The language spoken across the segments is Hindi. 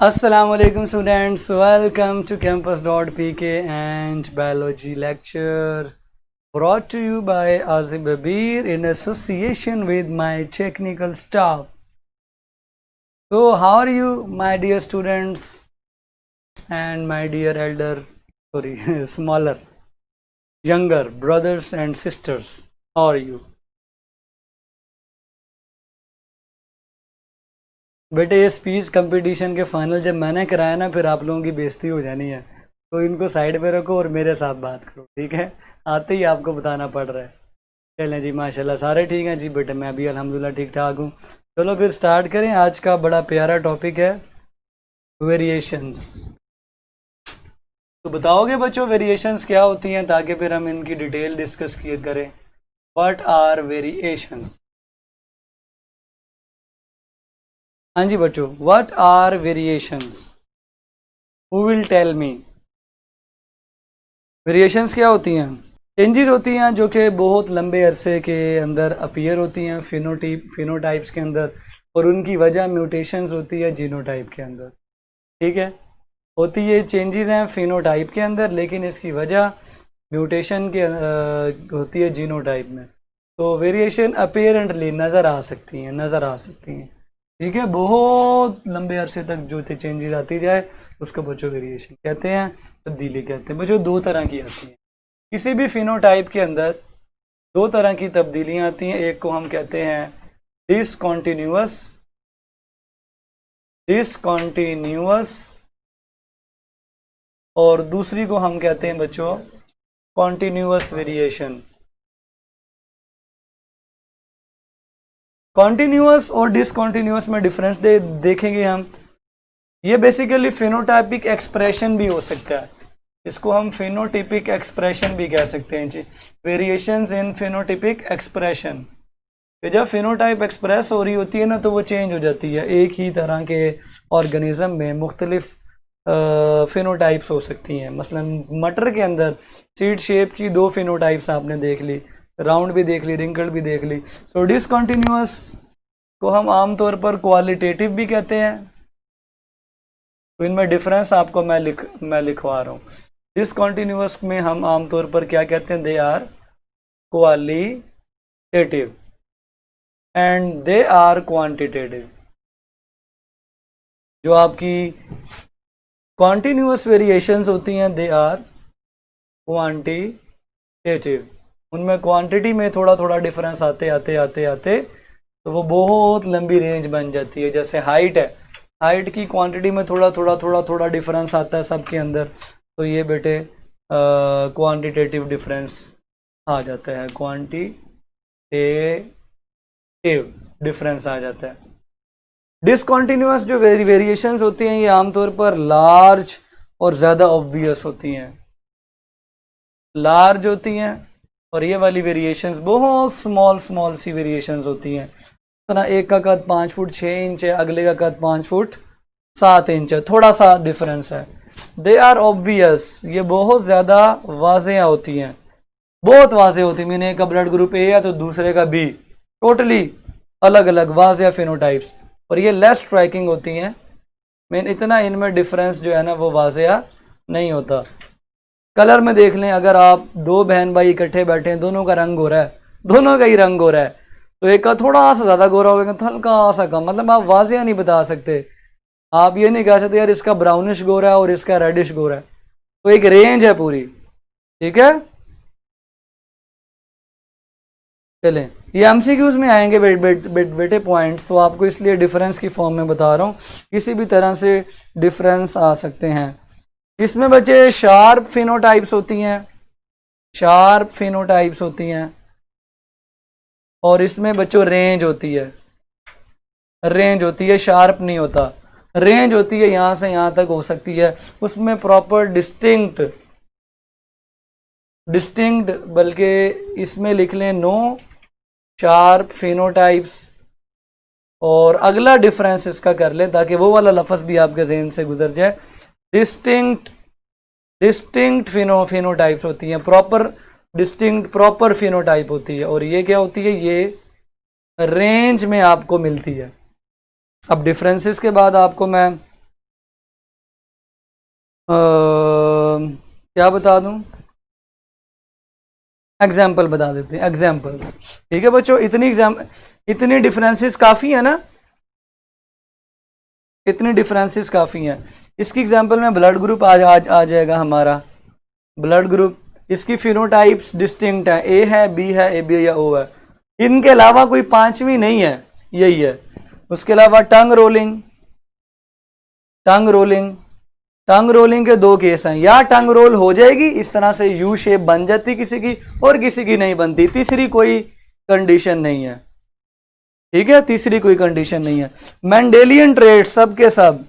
Assalamualaikum students, welcome to campus.pk and biology lecture brought to you by Azim Babir in association with my technical staff. So how are you my dear students and my dear smaller, younger brothers and sisters? How are you? बेटे ये स्पीच कंपटीशन के फाइनल जब मैंने कराया ना फिर आप लोगों की बेइज्जती हो जानी है, तो इनको साइड पे रखो और मेरे साथ बात करो, ठीक है। आते ही आपको बताना पड़ रहा है। चलें जी, माशाल्लाह सारे ठीक हैं जी बेटे, मैं भी अल्हम्दुलिल्लाह ठीक ठाक हूँ। चलो फिर स्टार्ट करें। आज का बड़ा प्यारा टॉपिक है वेरिएशंस। तो बताओगे बच्चों वेरिएशंस क्या होती हैं, ताकि फिर हम इनकी डिटेल डिस्कस किए करें। What are variations? हाँ जी बच्चों, what are variations? Who will tell me? Variations क्या होती हैं? चेंजेस होती हैं जो कि बहुत लंबे अरसे के अंदर अपीयर होती हैं फिनोटाइप्स के अंदर, और उनकी वजह म्यूटेशंस होती है जीनोटाइप के अंदर। ठीक है, होती है चेंजेस हैं फिनोटाइप के अंदर, लेकिन इसकी वजह म्यूटेशन के होती है जीनोटाइप में। तो वेरिएशन अपीयरेंटली नज़र आ सकती हैं। ठीक है, बहुत लंबे अरसे तक जो चेंजेस आती जाए उसको बच्चों वेरिएशन कहते हैं, तब्दीली कहते हैं। बच्चों दो तरह की आती हैं किसी भी फिनोटाइप के अंदर, दो तरह की तब्दीलियां आती हैं। एक को हम कहते हैं डिसकॉन्टिन्यूअस और दूसरी को हम कहते हैं बच्चों कॉन्टिन्यूअस वेरिएशन। कॉन्टिन्यूअस और डिसकॉन्टिन्यूअस में डिफरेंस देखेंगे हम। ये बेसिकली फिनोटाइपिक एक्सप्रेशन भी हो सकता है, इसको हम फिनोटिपिक एक्सप्रेशन भी कह सकते हैं जी। वेरिएशंस इन फिनोटिपिक एक्सप्रेशन, जब फिनोटाइप एक्सप्रेस हो रही होती है ना तो वो चेंज हो जाती है। एक ही तरह के ऑर्गेनिज्म में मुख्तलिफ फिनोटाइप्स हो सकती हैं। मसलन मटर के अंदर सीड शेप की दो फिनोटाइप्स आपने देख ली, राउंड भी देख ली, रिंकल्ड भी देख ली। सो डिसकॉन्टिन्यूअस को हम आमतौर पर क्वालिटेटिव भी कहते हैं। तो इनमें डिफरेंस आपको मैं लिखवा रहा हूँ। डिसकॉन्टिन्यूअस में हम आमतौर पर क्या कहते हैं, they are qualitative and they are quantitative. जो आपकी कॉन्टिन्यूअस वेरिएशंस होती हैं दे आर क्वांटिटेटिव। उनमें क्वांटिटी में थोड़ा थोड़ा डिफरेंस आते तो वो बहुत लंबी रेंज बन जाती है। जैसे हाइट है, हाइट की क्वांटिटी में थोड़ा डिफरेंस आता है सबके अंदर, तो ये बेटे क्वांटिटेटिव डिफरेंस आ जाता है, क्वांटिटेटिव डिफरेंस आ जाता है। डिसकॉन्टिन्यूअस जो वेरिएशंस होती हैं ये आमतौर पर लार्ज और ज़्यादा ऑब्वियस होती हैं, लार्ज होती हैं। और ये वाली वेरिएशंस बहुत स्मॉल सी वेरिएशंस होती हैं। तरह एक का कद 5 फुट 6 इंच है, अगले का कद 5 फुट 7 इंच है, थोड़ा सा डिफरेंस है। दे आर ऑब्वियस, ये बहुत ज़्यादा वाज़ेह होती हैं, बहुत वाज़ेह होती है। मीन एक का ब्लड ग्रुप ए है तो दूसरे का बी, टोटली अलग अलग वाज़ेह फिनोटाइप्स। और ये लेस स्ट्राइकिंग होती हैं। मीन इतना इनमें डिफरेंस जो है ना वो वाज़ेह नहीं होता। कलर में देख लें, अगर आप दो बहन भाई इकट्ठे बैठे हैं, दोनों का रंग हो रहा है, दोनों का ही रंग हो रहा है, तो एक का थोड़ा सा ज़्यादा गोरा होगा तो हल्का सा कम, मतलब आप वाज़ेह नहीं बता सकते। आप ये नहीं कह सकते यार इसका ब्राउनिश गोरा है और इसका रेडिश गोरा है, तो एक रेंज है पूरी। ठीक है, चलें ये एमसीक्यूज में आएंगे बेटे पॉइंट्स, तो आपको इसलिए डिफरेंस की फॉर्म में बता रहा हूँ, किसी भी तरह से डिफरेंस आ सकते हैं। इसमें बच्चे शार्प फिनोटाइप्स होती हैं, और इसमें बच्चों रेंज होती है, शार्प नहीं होता। रेंज होती है यहाँ से यहाँ तक हो सकती है, उसमें प्रॉपर डिस्टिंक्ट बल्कि इसमें लिख लें नो शार्प फिनोटाइप्स। और अगला डिफरेंस इसका कर लें ताकि वो वाला लफ्ज़ भी आपके जहन से गुजर जाए। डिस्टिंक्ट फिनोटाइप्स होती हैं, प्रॉपर फिनोटाइप होती है, और ये क्या होती है, ये रेंज में आपको मिलती है। अब डिफरेंसेस के बाद आपको मैं क्या बता दूं, एग्जाम्पल बता देते हैं, एग्जाम्पल्स। ठीक है बच्चों, इतनी डिफरेंसेस काफ़ी है ना, इतनी डिफरेंसेस काफ़ी हैं। इसकी एग्जाम्पल में ब्लड ग्रुप आ जाएगा हमारा, ब्लड ग्रुप। इसकी फिनोटाइप्स डिस्टिंक्ट है, ए है, बी है, ए बी या ओ है। इनके अलावा कोई पांचवी नहीं है, यही है। उसके अलावा टंग रोलिंग, टंग रोलिंग, टंग रोलिंग के दो केस हैं, या टंग रोल हो जाएगी इस तरह से यू शेप बन जाती किसी की, और किसी की नहीं बनती। तीसरी कोई कंडीशन नहीं है, ठीक है, तीसरी कोई कंडीशन नहीं है। मेंडेलियन ट्रेड सब के सब,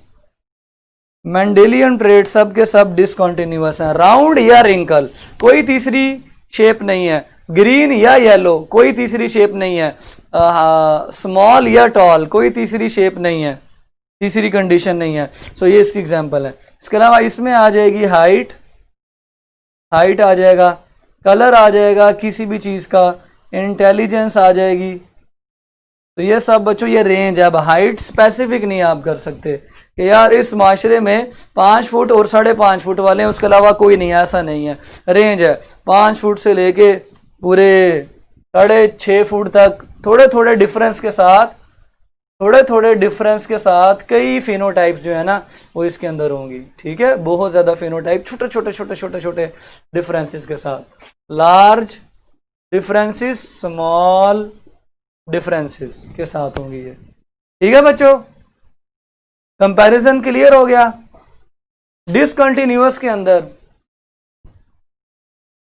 मेंडेलियन ट्रेड सब के सब डिसकंटिन्यूअस हैं। राउंड या रिंकल, कोई तीसरी शेप नहीं है। ग्रीन या येलो, कोई तीसरी शेप नहीं है। स्मॉल या टॉल, कोई तीसरी शेप नहीं है, तीसरी कंडीशन नहीं है। सो ये इसकी एग्जांपल है। इसके अलावा इसमें आ जाएगी हाइट, हाइट आ जाएगा, कलर आ जाएगा किसी भी चीज का, इंटेलिजेंस आ जाएगी। तो ये सब बच्चों ये रेंज है। अब हाइट स्पेसिफिक नहीं आप कर सकते कि यार इस माशरे में 5 फुट और 5.5 फुट वाले हैं, उसके अलावा कोई नहीं, ऐसा नहीं है। रेंज है 5 फुट से लेके पूरे 6.5 फुट तक, थोड़े थोड़े डिफरेंस के साथ, थोड़े थोड़े डिफरेंस के साथ कई फिनोटाइप्स जो है ना वो इसके अंदर होंगी। ठीक है, बहुत ज्यादा फिनोटाइप, छोटे छोटे छोटे छोटे छोटे डिफरेंसेस के साथ, लार्ज डिफरेंसेस, स्मॉल डिफरेंसेस के साथ होंगी ये। ठीक है बच्चों, कंपैरिजन क्लियर हो गया। डिसकंटिन्यूअस के अंदर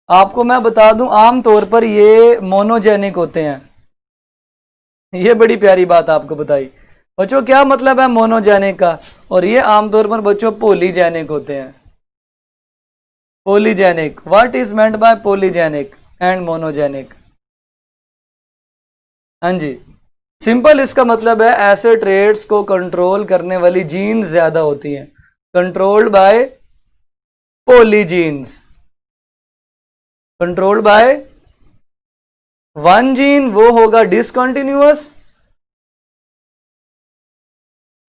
आपको मैं बता दूं, आमतौर पर ये मोनोजेनिक होते हैं। ये बड़ी प्यारी बात आपको बताई बच्चों, क्या मतलब है मोनोजेनिक का। और ये आमतौर पर बच्चों पॉलीजेनिक होते हैं। Polygenic, what is meant by polygenic and monogenic. हाँ जी, सिंपल इसका मतलब है ऐसे ट्रेड्स को कंट्रोल करने वाली जीन्स ज्यादा होती हैं, controlled by polygenes, controlled by one gene, वो होगा डिसकंटिन्यूअस।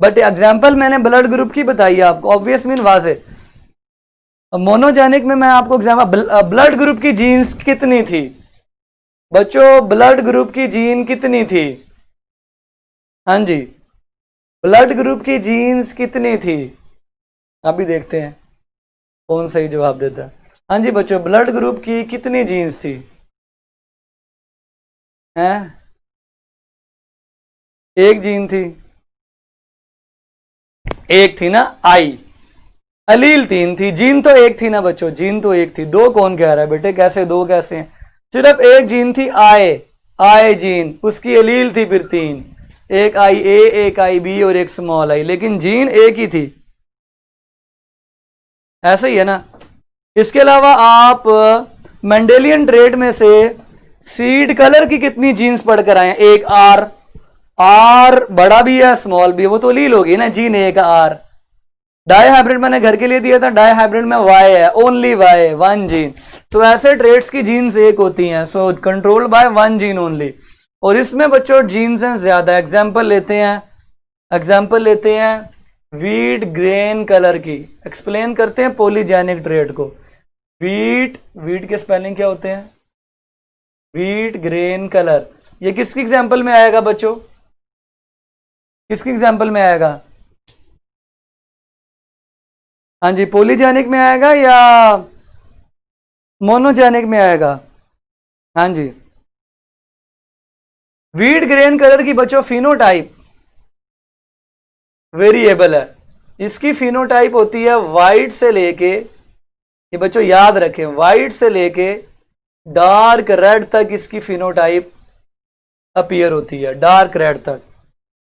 बट एग्जांपल मैंने ब्लड ग्रुप की बताई आपको, ऑब्वियस मीन वाजे। मोनोजेनिक में मैं आपको एग्जांपल, ब्लड ग्रुप की जीन्स कितनी थी बच्चों, ब्लड ग्रुप की जीन कितनी थी। हाँ जी, ब्लड ग्रुप की जीन्स कितनी थी, अभी देखते हैं कौन सही जवाब देता है। हाँ जी बच्चों, ब्लड ग्रुप की कितनी जीन्स थी, हैं? एक जीन थी, एक थी ना, आई। अलील 3 थी, जीन तो एक थी ना बच्चों, जीन तो एक थी। दो कौन कह रहा है बेटे, कैसे दो कैसे हैं? सिर्फ एक जीन थी, आए जीन, उसकी अलील थी फिर 3, एक आई ए, एक आई बी और एक स्मॉल आई, लेकिन जीन एक ही थी। ऐसे ही है ना। इसके अलावा आप मेंडेलियन ट्रेट में से सीड कलर की कितनी जीन्स पढ़कर आए हैं? एक आर बड़ा भी है स्मॉल भी है, वो तो लील होगी ना, जीन एक आर। डाई हाइब्रिड मैंने घर के लिए दिया था, डाई हाइब्रिड में वाई है, ओनली वाई, वन जीन। तो ऐसे ट्रेड्स की जीन्स एक होती हैं, so controlled by one gene only. और इसमें बच्चों जीन्स हैं ज्यादा। एग्जाम्पल लेते हैं वीट ग्रेन कलर की। एक्सप्लेन करते हैं पॉलीजेनिक ट्रेड को। वीट के स्पेलिंग क्या होते हैं? Wheat grain colour. ये किसकी एग्जाम्पल में आएगा बच्चों, किसकी एग्जाम्पल में आएगा? हाँ जी, पॉलीजेनिक में आएगा या मोनोजेनिक में आएगा? हाँ जी, वीट ग्रेन कलर की बच्चों फिनोटाइप वेरिएबल है। इसकी फिनोटाइप होती है वाइट से लेके, ये बच्चों याद रखें, वाइट से लेके डार्क रेड तक इसकी फिनोटाइप अपीयर होती है, डार्क रेड तक।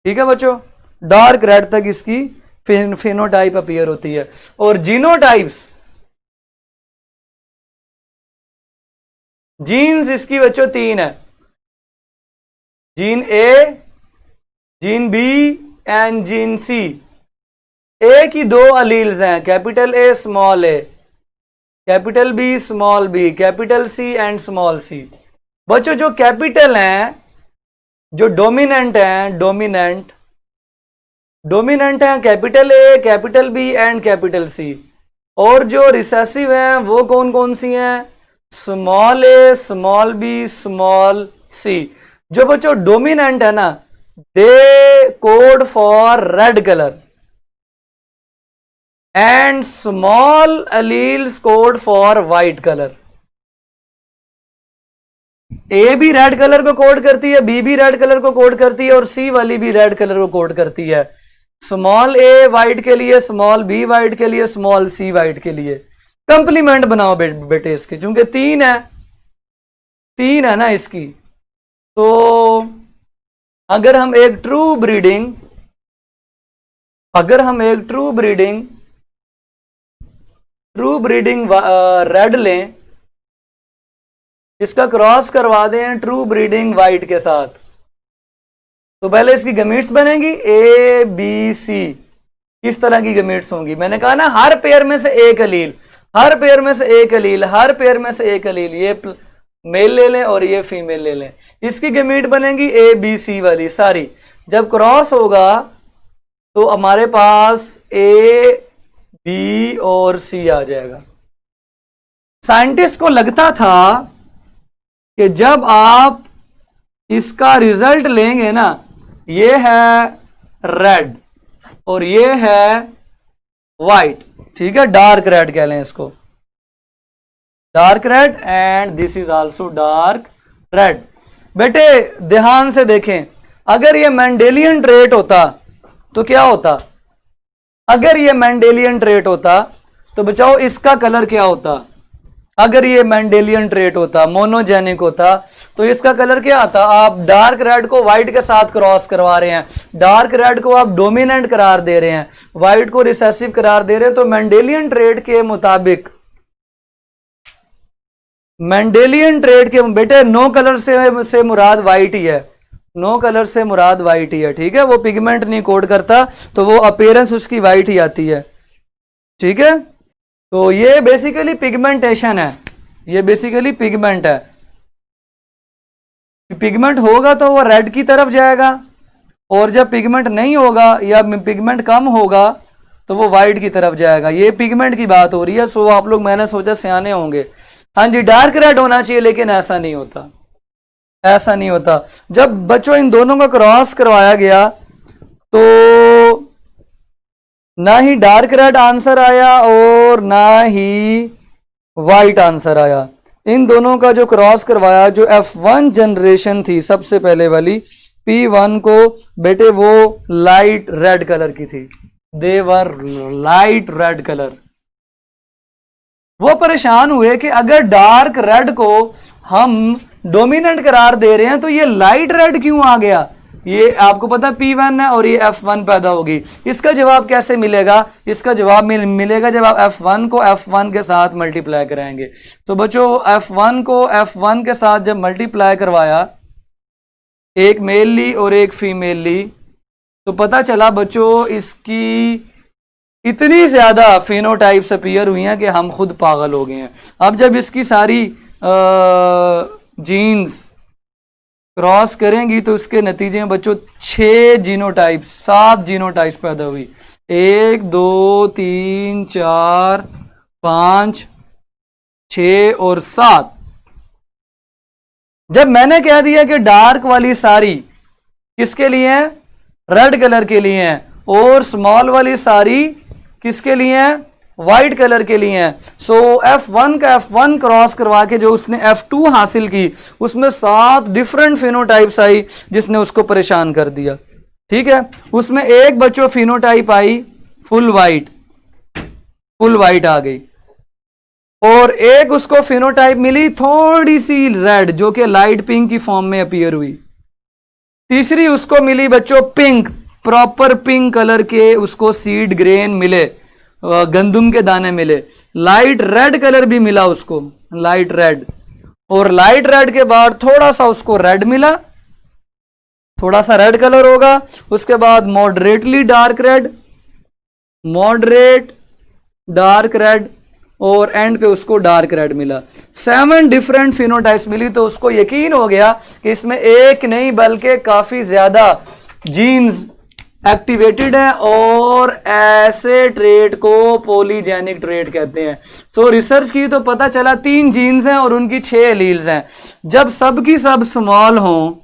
ठीक है बच्चों, डार्क रेड तक इसकी फिनोटाइप अपीयर होती है। और जीनोटाइप्स, जीन्स इसकी बच्चों 3 है, gene A, gene B and gene C. A की 2 अलील्स हैं, capital A small a, capital B small b, capital C and small c. बच्चों जो कैपिटल हैं, जो डोमिनेंट हैं, डोमिनेंट हैं capital A, capital B and capital C. और जो रिसेसिव हैं वो कौन कौन सी हैं? Small a, small b, small c. जो बच्चों डोमिनेंट है ना, they code for red colour and small alleles code for white colour. ए भी रेड कलर को कोड करती है, बी भी रेड कलर को कोड करती है और सी वाली भी रेड कलर को कोड करती है। स्मॉल ए व्हाइट के लिए, स्मॉल बी व्हाइट के लिए, स्मॉल सी व्हाइट के लिए। कंप्लीमेंट बनाओ बेटे इसके, क्योंकि तीन है ना इसकी। तो अगर हम एक ट्रू ब्रीडिंग रेड लें, इसका क्रॉस करवा दें ट्रू ब्रीडिंग व्हाइट के साथ, तो पहले इसकी गमीट्स बनेगी ए बी सी। इस तरह की गमीट्स होंगी। मैंने कहा ना हर पेयर में से एक अलील, हर पेयर में से एक अलील, हर पेयर में से एक अलील। ये मेल ले लें और ये फीमेल ले लें, इसकी गमीट बनेगी ए बी सी वाली सारी। जब क्रॉस होगा तो हमारे पास ए बी और सी आ जाएगा। साइंटिस्ट को लगता था कि जब आप इसका रिजल्ट लेंगे ना, ये है रेड और ये है व्हाइट, ठीक है, डार्क रेड कह लें इसको, dark red, and this is also dark red. बेटे ध्यान से देखें, अगर ये मेंडेलियन ट्रेट होता तो क्या होता? अगर ये मेंडेलियन ट्रेट होता तो बचाओ इसका कलर क्या होता? अगर ये मेंडेलियन ट्रेट होता, मोनोजेनिक होता, तो इसका कलर क्या आता? आप डार्क रेड को व्हाइट के साथ क्रॉस करवा रहे हैं, डार्क रेड को आप डोमिनेंट करार दे रहे हैं, व्हाइट को रिसेसिव करार दे रहे हैं। तो मेंडेलियन ट्रेट के मुताबिक, मेंडेलियन ट्रेट के बेटे नो कलर से मुराद व्हाइट ही है, नो कलर से मुराद व्हाइट ही है, ठीक है। वो पिगमेंट नहीं कोड करता, तो वो अपीयरेंस उसकी व्हाइट ही आती है, ठीक है। तो ये बेसिकली पिगमेंटेशन है, ये बेसिकली पिगमेंट है। पिगमेंट होगा तो वो रेड की तरफ जाएगा, और जब पिगमेंट नहीं होगा या पिगमेंट कम होगा तो वो व्हाइट की तरफ जाएगा। ये पिगमेंट की बात हो रही है। सो आप लोग, मैंने सोचा सियाने होंगे, हाँ जी डार्क रेड होना चाहिए, लेकिन ऐसा नहीं होता, ऐसा नहीं होता। जब बच्चों इन दोनों का क्रॉस करवाया गया तो ना ही डार्क रेड आंसर आया और ना ही व्हाइट आंसर आया। इन दोनों का जो क्रॉस करवाया, जो F1 जनरेशन थी सबसे पहले वाली, P1 को बेटे वो लाइट रेड कलर की थी, दे वर लाइट रेड कलर। वो परेशान हुए कि अगर डार्क रेड को हम डोमिनेंट करार दे रहे हैं तो ये लाइट रेड क्यों आ गया? ये आपको पता P1 है और ये F1 पैदा होगी। इसका जवाब कैसे मिलेगा? इसका जवाब मिलेगा जब आप F1 को F1 के साथ मल्टीप्लाई कराएंगे। तो बच्चों F1 को F1 के साथ जब मल्टीप्लाई करवाया, एक मेल ली और एक फीमेल ली, तो पता चला बच्चों इसकी इतनी ज्यादा फिनोटाइप्स अपीयर हुई हैं कि हम खुद पागल हो गए हैं। अब जब इसकी सारी जीन्स क्रॉस करेंगी तो इसके नतीजे में बच्चों 6 जीनोटाइप्स, 7 जीनोटाइप्स पैदा हुई। 1 2 3 4 5 6 और 7। जब मैंने कह दिया कि डार्क वाली सारी किसके लिए है? रेड कलर के लिए है, और स्मॉल वाली सारी किसके लिए है? व्हाइट कलर के लिए है। सो F1 का F1 क्रॉस करवा के जो उसने F2 हासिल की, उसमें 7 डिफरेंट फिनोटाइप्स आई जिसने उसको परेशान कर दिया, ठीक है। उसमें एक बच्चों फिनोटाइप आई फुल वाइट आ गई, और एक उसको फिनोटाइप मिली थोड़ी सी रेड जो कि लाइट पिंक की फॉर्म में अपीयर हुई। तीसरी उसको मिली बच्चों पिंक, प्रॉपर पिंक कलर के उसको सीड ग्रेन मिले, गंदुम के दाने मिले। लाइट रेड कलर भी मिला उसको, लाइट रेड, और लाइट रेड के बाद थोड़ा सा उसको रेड मिला, थोड़ा सा रेड कलर होगा। उसके बाद moderately dark red, moderate dark red, और एंड पे उसको डार्क रेड मिला। 7 डिफरेंट फिनोटाइप्स मिली। तो उसको यकीन हो गया कि इसमें एक नहीं बल्कि काफी ज्यादा जीन्स एक्टिवेटेड है, और ऐसे ट्रेट को पॉलीजेनिक ट्रेट कहते हैं। सो रिसर्च की तो पता चला 3 जीन्स हैं और उनकी 6 एलील्स हैं। जब सब की सब स्मॉल हो,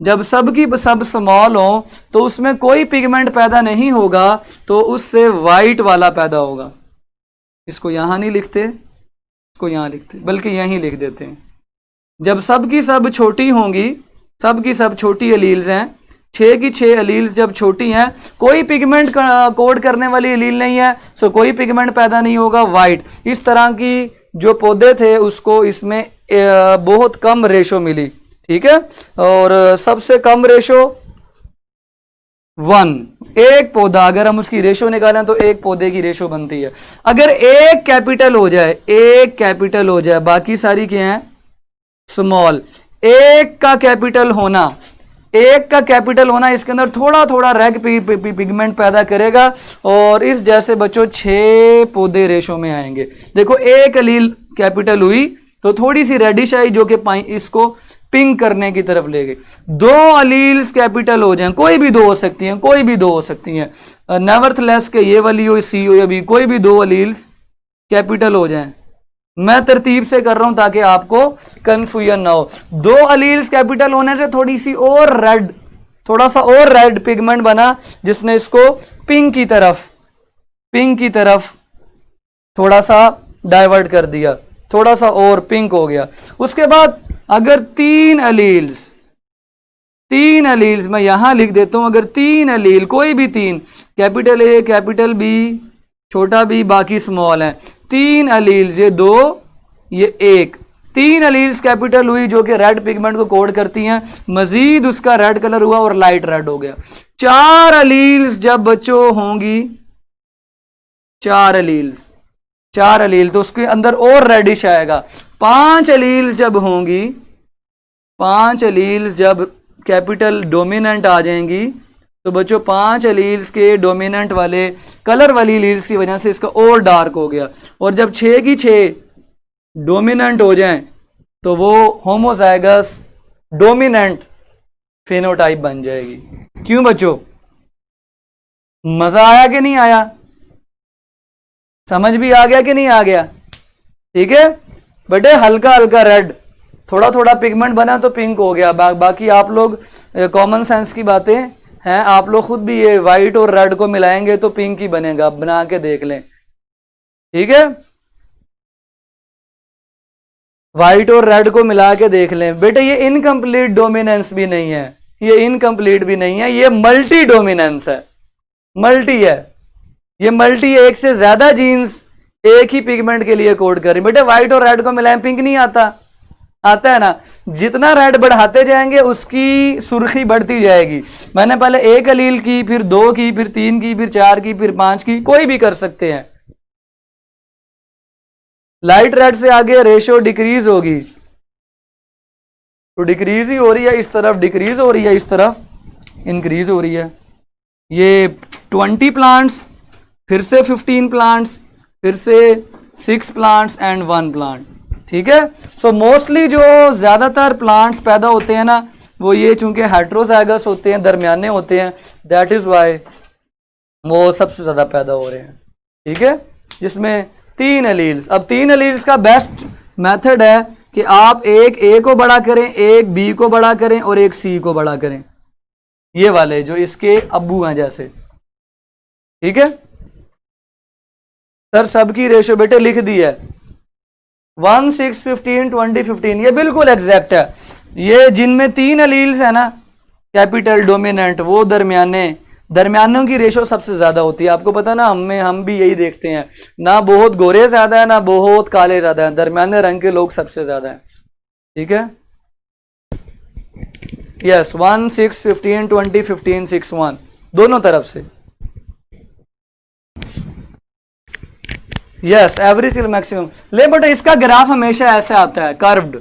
जब सब की सब स्मॉल हो, तो उसमें कोई पिगमेंट पैदा नहीं होगा, तो उससे वाइट वाला पैदा होगा। इसको यहां नहीं लिखते, इसको यहां लिखते, बल्कि यहीं लिख देते हैं। जब सब की सब छोटी होंगी, सब की सब छोटी एलील्स हैं, 6 की 6 एलील्स जब छोटी हैं, कोई पिगमेंट कोड करने वाली एलील नहीं है, सो कोई पिगमेंट पैदा नहीं होगा, वाइट। इस तरह की जो पौधे थे उसको इसमें बहुत कम रेशो मिली, ठीक है। और सबसे कम रेशो 1, एक पौधा, अगर हम उसकी रेशो निकालें तो एक पौधे की रेशो बनती है। अगर एक कैपिटल हो जाए, एक कैपिटल हो जाए, बाकी सारी क्या है स्मॉल। एक का कैपिटल होना, एक का कैपिटल होना इसके अंदर थोड़ा थोड़ा रेड पिगमेंट पैदा करेगा, और इस जैसे बच्चों 6 पौधे रेशो में आएंगे। देखो एक एलील कैपिटल हुई तो थोड़ी सी रेडिश आई, जो कि इसको पिंक करने की तरफ ले गई। 2 अलील्स कैपिटल हो जाएं, कोई भी 2 हो सकती हैं, कोई भी 2 हो सकती हैं, नेवरथलेस के ये वाली हो, सी हो या बी, कोई भी 2 अलील्स कैपिटल हो जाएं। मैं तरतीब से कर रहा हूं ताकि आपको कंफ्यूजन ना हो। 2 अलील्स कैपिटल होने से थोड़ी सी और रेड, थोड़ा सा और रेड पिगमेंट बना, जिसने इसको पिंक की तरफ थोड़ा सा डाइवर्ट कर दिया, थोड़ा सा और पिंक हो गया। उसके बाद अगर 3 अलील्स मैं यहां लिख देता हूं, अगर 3 अलील, कोई भी 3, कैपिटल ए, कैपिटल बी, छोटा बी, बाकी स्मॉल है, 3 अलील्स, ये 2, ये 1, 3 अलील्स कैपिटल हुई जो कि रेड पिगमेंट को कोड करती हैं, मजीद उसका रेड कलर हुआ और लाइट रेड हो गया। 4 अलील्स जब बच्चों होंगी, 4 अलील तो उसके अंदर और रेडिश आएगा। 5 अलील्स जब होंगी, 5 अलील्स जब कैपिटल डोमिनेंट आ जाएंगी, तो बच्चों 5 अलील्स के डोमिनेंट वाले कलर वाली अलील्स की वजह से इसका और डार्क हो गया। और जब 6 की 6 डोमिनेंट हो जाएं, तो वो होमोजाइगस डोमिनेंट फेनोटाइप बन जाएगी। क्यों बच्चों, मजा आया कि नहीं आया? समझ भी आ गया कि नहीं आ गया? ठीक है बेटे, हल्का हल्का रेड, थोड़ा थोड़ा पिगमेंट बना तो पिंक हो गया। बाकी आप लोग कॉमन सेंस की बातें हैं, आप लोग खुद भी ये वाइट और रेड को मिलाएंगे तो पिंक ही बनेगा, बना के देख लें, ठीक है। व्हाइट और रेड को मिला के देख लें बेटे, ये इनकम्प्लीट डोमिनेंस भी नहीं है, ये इनकम्प्लीट भी नहीं है, ये मल्टी डोमिनेंस है, मल्टी है, ये मल्टी, एक से ज्यादा जीन्स एक ही पिगमेंट के लिए कोड करें। बेटे व्हाइट और रेड को मिलाएं पिंक नहीं आता, आता है ना। जितना रेड बढ़ाते जाएंगे उसकी सुर्खी बढ़ती जाएगी। मैंने पहले 1 अलील की, फिर 2 की, फिर 3 की, फिर 4 की, फिर 5 की, कोई भी कर सकते हैं। लाइट रेड से आगे रेशो डिक्रीज होगी, तो डिक्रीज ही हो रही है, इस तरफ डिक्रीज हो रही है, इस तरफ इंक्रीज हो रही है। ये 20 प्लांट्स, फिर से 15 प्लांट्स, फिर से 6 प्लांट्स एंड 1 प्लांट, ठीक है। सो मोस्टली जो ज्यादातर प्लांट्स पैदा होते हैं ना, वो ये चूंकि हेट्रोजाइगस होते हैं, दरमियाने होते हैं, दैट इज वाई वो सबसे ज्यादा पैदा हो रहे हैं, ठीक है। जिसमें 3 एलील्स, अब 3 एलील्स का बेस्ट मेथड है कि आप एक ए को बड़ा करें, एक बी को बड़ा करें और एक सी को बड़ा करें, ये वाले जो इसके अब्बू हैं जैसे, ठीक है। सर सबकी रेशो बेटे लिख दी है 1 6 15 20 15, ये बिल्कुल एग्जैक्ट है। ये जिनमें 3 अलील्स है ना कैपिटल डोमिनेंट, वो दरमियानों की रेशो सबसे ज्यादा होती है। आपको पता ना, हम भी यही देखते हैं ना, बहुत गोरे ज्यादा है ना बहुत काले ज्यादा है, दरमियाने रंग के लोग सबसे ज्यादा है, ठीक है। यस 1 6 15 20 15 6 1 दोनों तरफ से। Yes average maximum. ले बेटा इसका ग्राफ हमेशा ऐसे आता है कर्व्ड,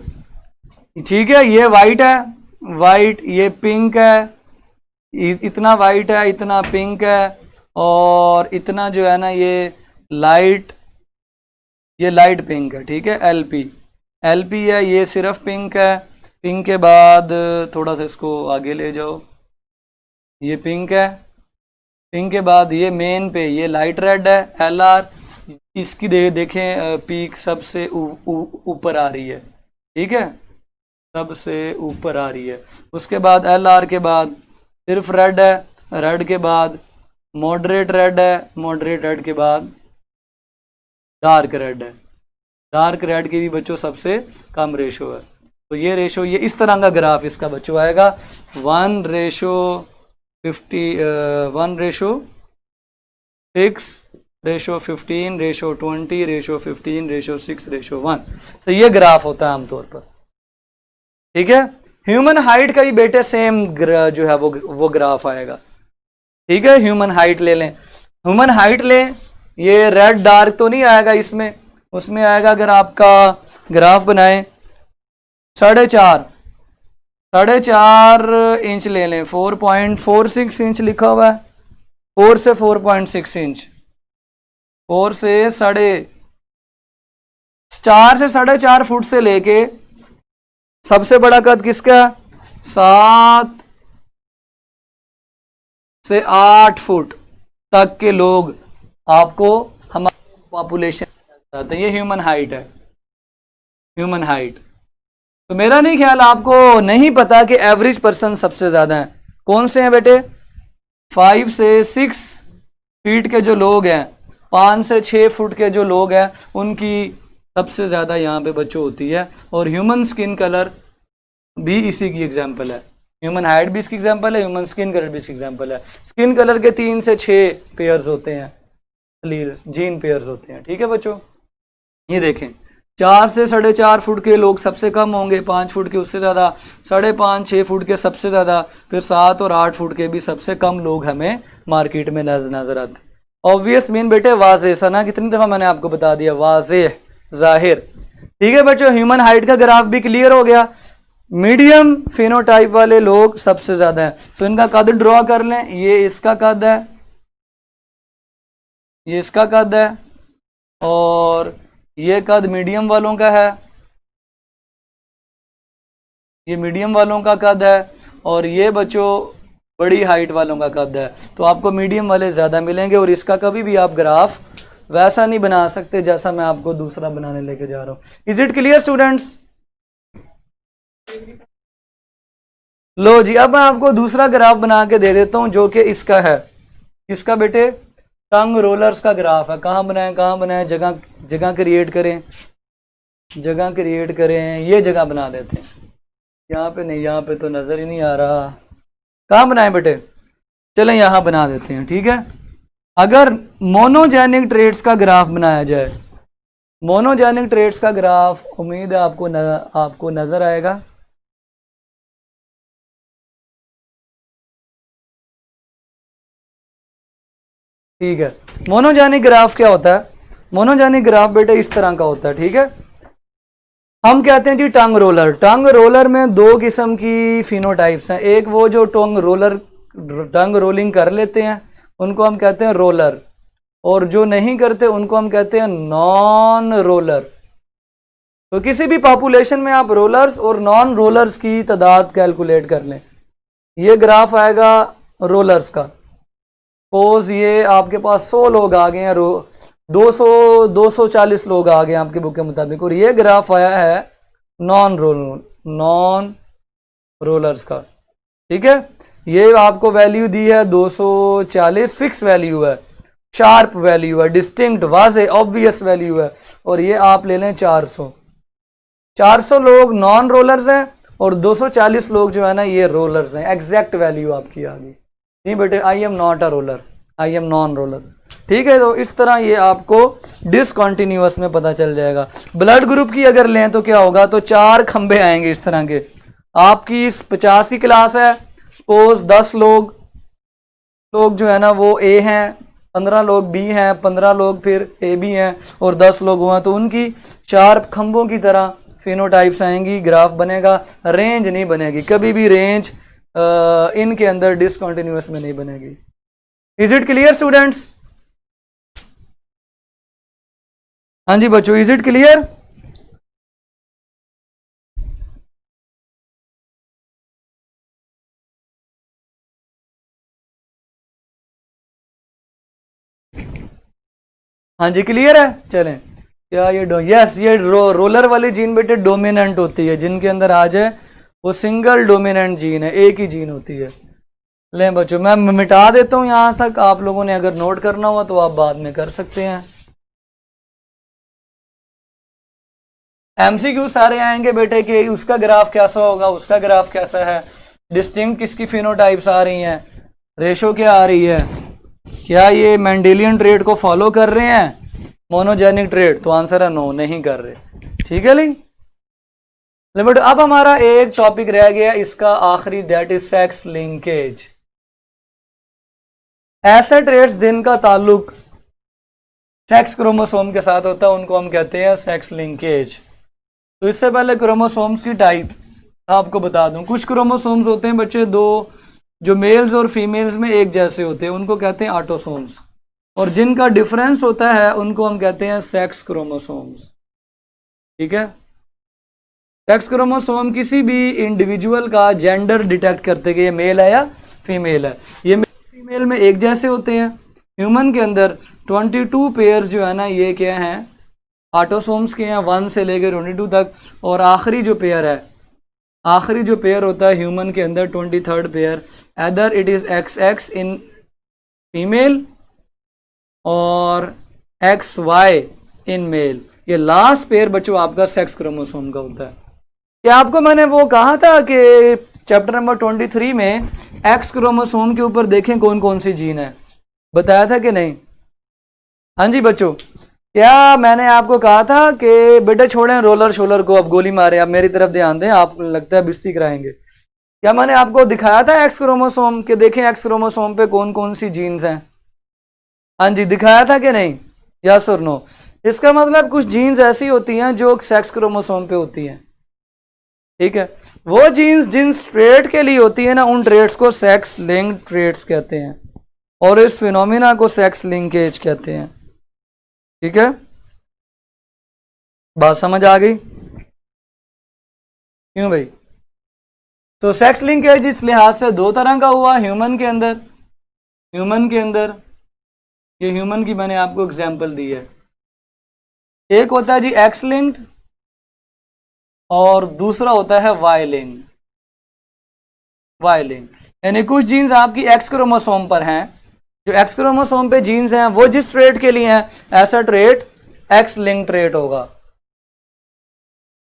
ठीक है। ये वाइट है, वाइट, ये पिंक है, इतना वाइट है, इतना पिंक है, और इतना जो है ना ये लाइट पिंक है, ठीक है। एलपी है, ये सिर्फ पिंक है। पिंक के बाद थोड़ा सा इसको आगे ले जाओ, ये पिंक है, पिंक के बाद ये मेन पे ये लाइट रेड है LR, इसकी देखें पीक सबसे ऊपर आ रही है, ठीक है, सबसे ऊपर आ रही है। उसके बाद LR के बाद सिर्फ रेड है, रेड के बाद मॉडरेट रेड है, मॉडरेट रेड के बाद डार्क रेड है, डार्क रेड की भी बच्चों सबसे कम रेशो है। तो ये रेशो, ये इस तरह का ग्राफ इसका बच्चों आएगा 1:6, ratio 15, ratio 20, ratio 15, ratio 6, ratio 1। तो ये ग्राफ होता है आमतौर पर, ठीक है। ह्यूमन हाइट का ही बेटे सेम जो है वो ग्राफ आएगा, ठीक है। ह्यूमन हाइट ले लें, ह्यूमन हाइट लें, ये रेड डार्क तो नहीं आएगा इसमें, उसमें आएगा अगर आपका ग्राफ बनाए 4.5 इंच ले लें, 4.46 इंच लिखा हुआ है, 4 से 4.6 इंच, 4 से 4.5 फुट से लेके सबसे बड़ा कद किसका, 7 से 8 फुट तक के लोग आपको हमारी पॉपुलेशन हैं। ये ह्यूमन हाइट है, ह्यूमन हाइट। तो मेरा नहीं ख्याल आपको नहीं पता कि एवरेज पर्सन सबसे ज्यादा है कौन से हैं बेटे, 5 से 6 फीट के जो लोग हैं, 5 से 6 फुट के जो लोग हैं, उनकी सबसे ज्यादा यहाँ पे बच्चों होती है। और ह्यूमन स्किन कलर भी इसी की एग्जाम्पल है, ह्यूमन हाइट भी इसकी एग्जाम्पल है, ह्यूमन स्किन कलर भी इसकी एग्जाम्पल है। स्किन कलर के 3 से 6 पेयर्स होते हैं, जीन पेयर्स होते हैं, ठीक है बच्चों। ये देखें 4 से 4.5 फुट के लोग सबसे कम होंगे, 5 फुट के उससे ज़्यादा, 5.5 6 फुट के सबसे ज़्यादा, फिर 7 और 8 फुट के भी सबसे कम लोग हमें मार्केट में नजर आते। ऑब्वियस मीन बेटे वाज़ेह, सना कितनी दफ़ा मैंने आपको बता दिया, वाज़ेह जाहिर, ठीक है बच्चों। ह्यूमन हाइट का ग्राफ भी क्लियर हो गया। मीडियम फिनोटाइप वाले लोग सबसे ज़्यादा हैं, तो इनका कद ड्रॉ कर लें, ये इसका कद है, ये इसका कद है, और ये कद मीडियम वालों का है, ये मीडियम वालों का कद है, और ये बच्चों बड़ी हाइट वालों का कद है। तो आपको मीडियम वाले ज़्यादा मिलेंगे, और इसका कभी भी आप ग्राफ वैसा नहीं बना सकते जैसा मैं आपको दूसरा बनाने लेके जा रहा हूँ। Is it clear students? लो जी, अब मैं आपको दूसरा ग्राफ बना के दे देता हूं जो कि इसका है, इसका बेटे टंग रोलर्स का ग्राफ है। कहाँ बनाए, जगह जगह क्रिएट करें, जगह क्रिएट करें, ये जगह बना देते हैं, यहाँ पे नहीं, यहाँ पे तो नजर ही नहीं आ रहा, कहाँ बनाए बेटे, चलें यहाँ बना देते हैं, ठीक है। अगर मोनोजेनिक ट्रेड्स का ग्राफ बनाया जाए, मोनोजेनिक ट्रेड्स का ग्राफ, उम्मीद है आपको नजर आएगा। ठीक है, मोनोजेनिक ग्राफ क्या होता है? मोनोजेनिक ग्राफ बेटे इस तरह का होता है, ठीक है। हम कहते हैं जी टंग रोलर, टंग रोलर में 2 किस्म की फिनोटाइप्स हैं। एक वो जो टंग रोलिंग कर लेते हैं उनको हम कहते हैं रोलर, और जो नहीं करते उनको हम कहते हैं नॉन रोलर। तो किसी भी पॉपुलेशन में आप रोलर्स और नॉन रोलर्स की तादाद कैलकुलेट कर लें। ये ग्राफ आएगा रोलर्स का, सपोज ये आपके पास 100 लोग आ गए हैं, 240 लोग आ गए हैं आपके बुक के मुताबिक, और ये ग्राफ आया है नॉन रोलर्स का, ठीक है। ये आपको वैल्यू दी है 240, फिक्स वैल्यू है, शार्प वैल्यू है, डिस्टिंक्ट वाज़ेह ऑब्वियस वैल्यू है, और ये आप ले लें 400 लोग नॉन रोलर्स हैं, और 240 लोग जो है ना ये रोलर्स हैं। एग्जैक्ट वैल्यू आपकी आ गई, नहीं बेटे I am not a roller, I am non roller, ठीक है। तो इस तरह ये आपको डिसकंटिन्यूअस में पता चल जाएगा। ब्लड ग्रुप की अगर लें तो क्या होगा, तो 4 खंबे आएंगे इस तरह के। आपकी 50 की क्लास है, सपोज 10 लोग जो है ना वो ए हैं, 15 लोग बी हैं, 15 लोग फिर ए बी हैं, और 10 लोग हुआ, तो उनकी 4 खंबों की तरह फिनोटाइप्स आएंगी, ग्राफ बनेगा। रेंज नहीं बनेगी कभी भी, रेंज इनके अंदर डिसकंटिन्यूअस में नहीं बनेगी। Is it clear students? हाँ जी बच्चों, इज इट क्लियर? हाँ जी क्लियर है। चलें, क्या ये यस ये रोलर वाली जीन बेटे डोमिनेंट होती है, जिनके अंदर आ जाए वो सिंगल डोमिनेंट जीन है, एक ही जीन होती है। लें बच्चों मैं मिटा देता हूँ यहाँ तक, आप लोगों ने अगर नोट करना हुआ तो आप बाद में कर सकते हैं। एमसीक्यू सारे आएंगे बेटे कि उसका ग्राफ कैसा होगा, उसका ग्राफ कैसा है, डिस्टिंक्ट किसकी फिनोटाइप्स आ रही हैं, रेशो क्या आ रही है, क्या ये मेंडेलियन ट्रेड को फॉलो कर रहे हैं, मोनोजेनिक ट्रेड, तो आंसर है नो, नहीं कर रहे। ठीक है ली लिमिट। अब हमारा एक टॉपिक रह गया इसका आखिरी, दैट इज सेक्स लिंकेज। ऐसे ट्रेड्स जिनका ताल्लुक सेक्स क्रोमोसोम के साथ होता है उनको हम कहते हैं सेक्स लिंकेज। तो इससे पहले क्रोमोसोम्स की टाइप आपको बता दूं, कुछ क्रोमोसोम्स होते हैं बच्चे दो, जो मेल्स और फीमेल्स में एक जैसे होते हैं, उनको कहते हैं ऑटोसोम्स, और जिनका डिफरेंस होता है उनको हम कहते हैं सेक्स क्रोमोसोम्स। ठीक है, सेक्स क्रोमोसोम किसी भी इंडिविजुअल का जेंडर डिटेक्ट करते कि ये मेल है या फीमेल है। ये फीमेल में एक जैसे होते हैं। ह्यूमन के अंदर 22 पेयर्स जो है ना, ये क्या हैं, ऑटोसोम्स के हैं, 1 से लेकर 22 तक। और आखिरी जो पेयर है, आखिरी जो पेयर होता है ह्यूमन के अंदर 23rd pair, either it is XX in female और XY इन मेल। ये लास्ट पेयर बच्चों आपका सेक्स क्रोमोसोम का होता है। क्या आपको मैंने वो कहा था कि चैप्टर नंबर 23 में एक्स क्रोमोसोम के ऊपर देखें कौन कौन सी जीन है, बताया था कि नहीं? हाँ जी बच्चों, क्या मैंने आपको कहा था कि बेटे छोड़ें रोलर शोलर को, अब गोली मारे, आप मेरी तरफ ध्यान दें, आप लगता है बिस्ती कराएंगे। क्या मैंने आपको दिखाया था एक्स क्रोमोसोम के, देखें एक्स क्रोमोसोम पे कौन कौन सी जीन्स हैं? हाँ जी दिखाया था कि नहीं? यस और नो। इसका मतलब कुछ जीन्स ऐसी होती हैं जो सेक्स क्रोमोसोम पे होती हैं। ठीक है, वो जीन्स जिन ट्रेट के लिए होती है ना, उन ट्रेट्स को सेक्स लिंक्ड ट्रेट्स कहते हैं, और इस फिनोमिना को सेक्स लिंकेज कहते हैं। ठीक है, बात समझ आ गई? क्यों भाई? तो सेक्स लिंकेज इस लिहाज से दो तरह का हुआ ह्यूमन के अंदर। ह्यूमन के अंदर, ये ह्यूमन की मैंने आपको एग्जांपल दी है। एक होता है जी एक्स लिंक्ड और दूसरा होता है वाई लिंक्ड। वाई लिंक्ड यानी कुछ जीन्स आपकी एक्स क्रोमोसोम पर हैं, जो एक्स क्रोमोसोम पे जीन्स हैं वो जिस ट्रेट के लिए हैं, ऐसा ट्रेट एक्स लिंक्ड ट्रेट होगा।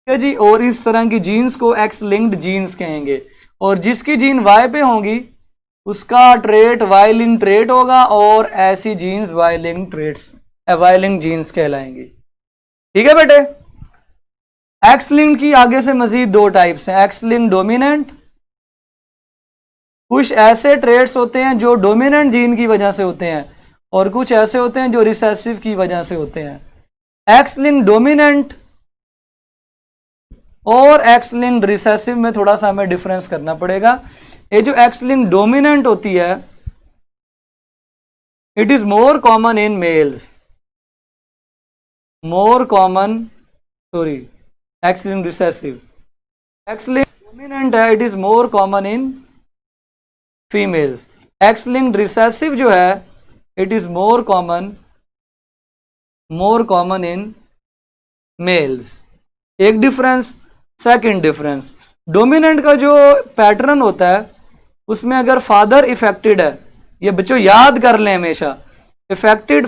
ठीक है जी, और इस तरह की जीन्स को एक्स लिंक्ड जीन्स कहेंगे, और जिसकी जीन वाई पे होंगी उसका ट्रेट वाई लिंक्ड ट्रेट होगा, और ऐसी genes Y linked traits, Y linked genes कहलाएंगी। ठीक है बेटे, एक्स लिंक्ड की आगे से मजीद दो टाइप्स हैं, एक्स लिंक्ड डोमिनेंट। कुछ ऐसे ट्रेट्स होते हैं जो डोमिनेंट जीन की वजह से होते हैं, और कुछ ऐसे होते हैं जो रिसेसिव की वजह से होते हैं। एक्स लिंक्ड डोमिनेंट और एक्स लिंक्ड रिसेसिव में थोड़ा सा हमें डिफरेंस करना पड़ेगा। ये जो एक्स लिंक्ड डोमिनेंट होती है, it is more common in males, more common, sorry, X linked recessive, X linked dominant है, it is more common in females. X linked recessive जो है, it is more common in males. एक डिफरेंस। सेकंड डिफरेंस, डोमिनेंट का जो पैटर्न होता है उसमें अगर फादर इफेक्टेड है, ये बच्चों याद कर लें हमेशा, इफेक्टेड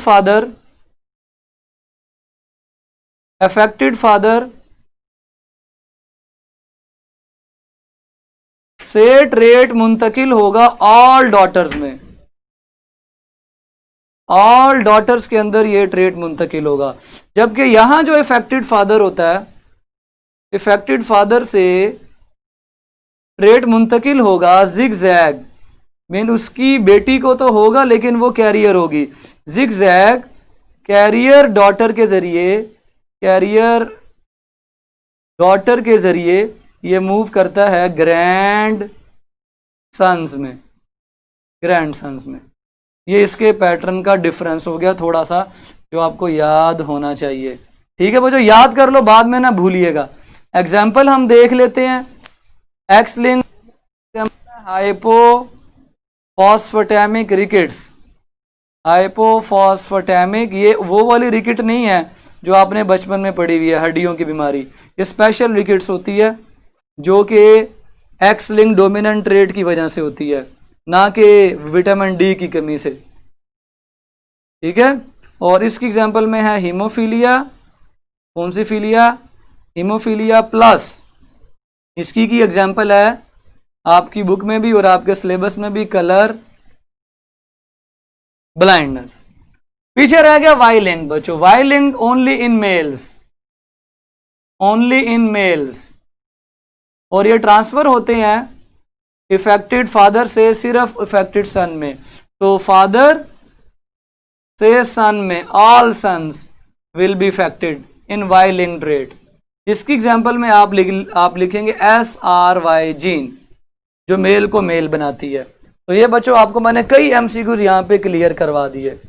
फादर से ट्रेट मुंतकिल होगा ऑल डॉटर्स में, ऑल डॉटर्स के अंदर ये ट्रेट मुंतकिल होगा। जबकि यहां जो इफेक्टेड फादर होता है, इफेक्टेड फादर से ट्रेट मुंतकिल होगा जिगजैग, मीन उसकी बेटी को तो होगा लेकिन वो कैरियर होगी। जिगजैग कैरियर डॉटर के जरिए, कैरियर डॉटर के जरिए ये मूव करता है ग्रैंड सन्स में, ग्रैंड सन्स में। ये इसके पैटर्न का डिफरेंस हो गया थोड़ा सा, जो आपको याद होना चाहिए। ठीक है बच्चों, याद कर लो, बाद में ना भूलिएगा। एग्जाम्पल हम देख लेते हैं। एक्स लिंक्ड हाइपोफॉस्फेटेमिक रिकेट्स, हाइपोफॉस्फेटेमिक, ये वो वाली रिकेट नहीं है जो आपने बचपन में पढ़ी हुई है, हड्डियों की बीमारी। ये स्पेशल रिकेट्स होती है जो कि एक्स लिंक डोमिनेंट ट्रेट की वजह से होती है, ना कि विटामिन डी की कमी से। ठीक है, और इसकी एग्जांपल में है हीमोफीलिया। कौन सी फीलिया? Haemophilia plus. इसकी की एग्जांपल है आपकी बुक में भी और आपके सिलेबस में भी, कलर ब्लाइंडनेस। पीछे रह गया वाई लिंक बच्चों। Y link only in males, only in males, और ये ट्रांसफर होते हैं इफेक्टेड फादर से सिर्फ इफेक्टेड सन में। तो फादर से सन में all sons will be affected in Y link trait. इसकी एग्जांपल में आप लिखेंगे SRY जीन, जो मेल को मेल बनाती है। तो ये बच्चों आपको मैंने कई MCQs यहाँ पे क्लियर करवा दिए।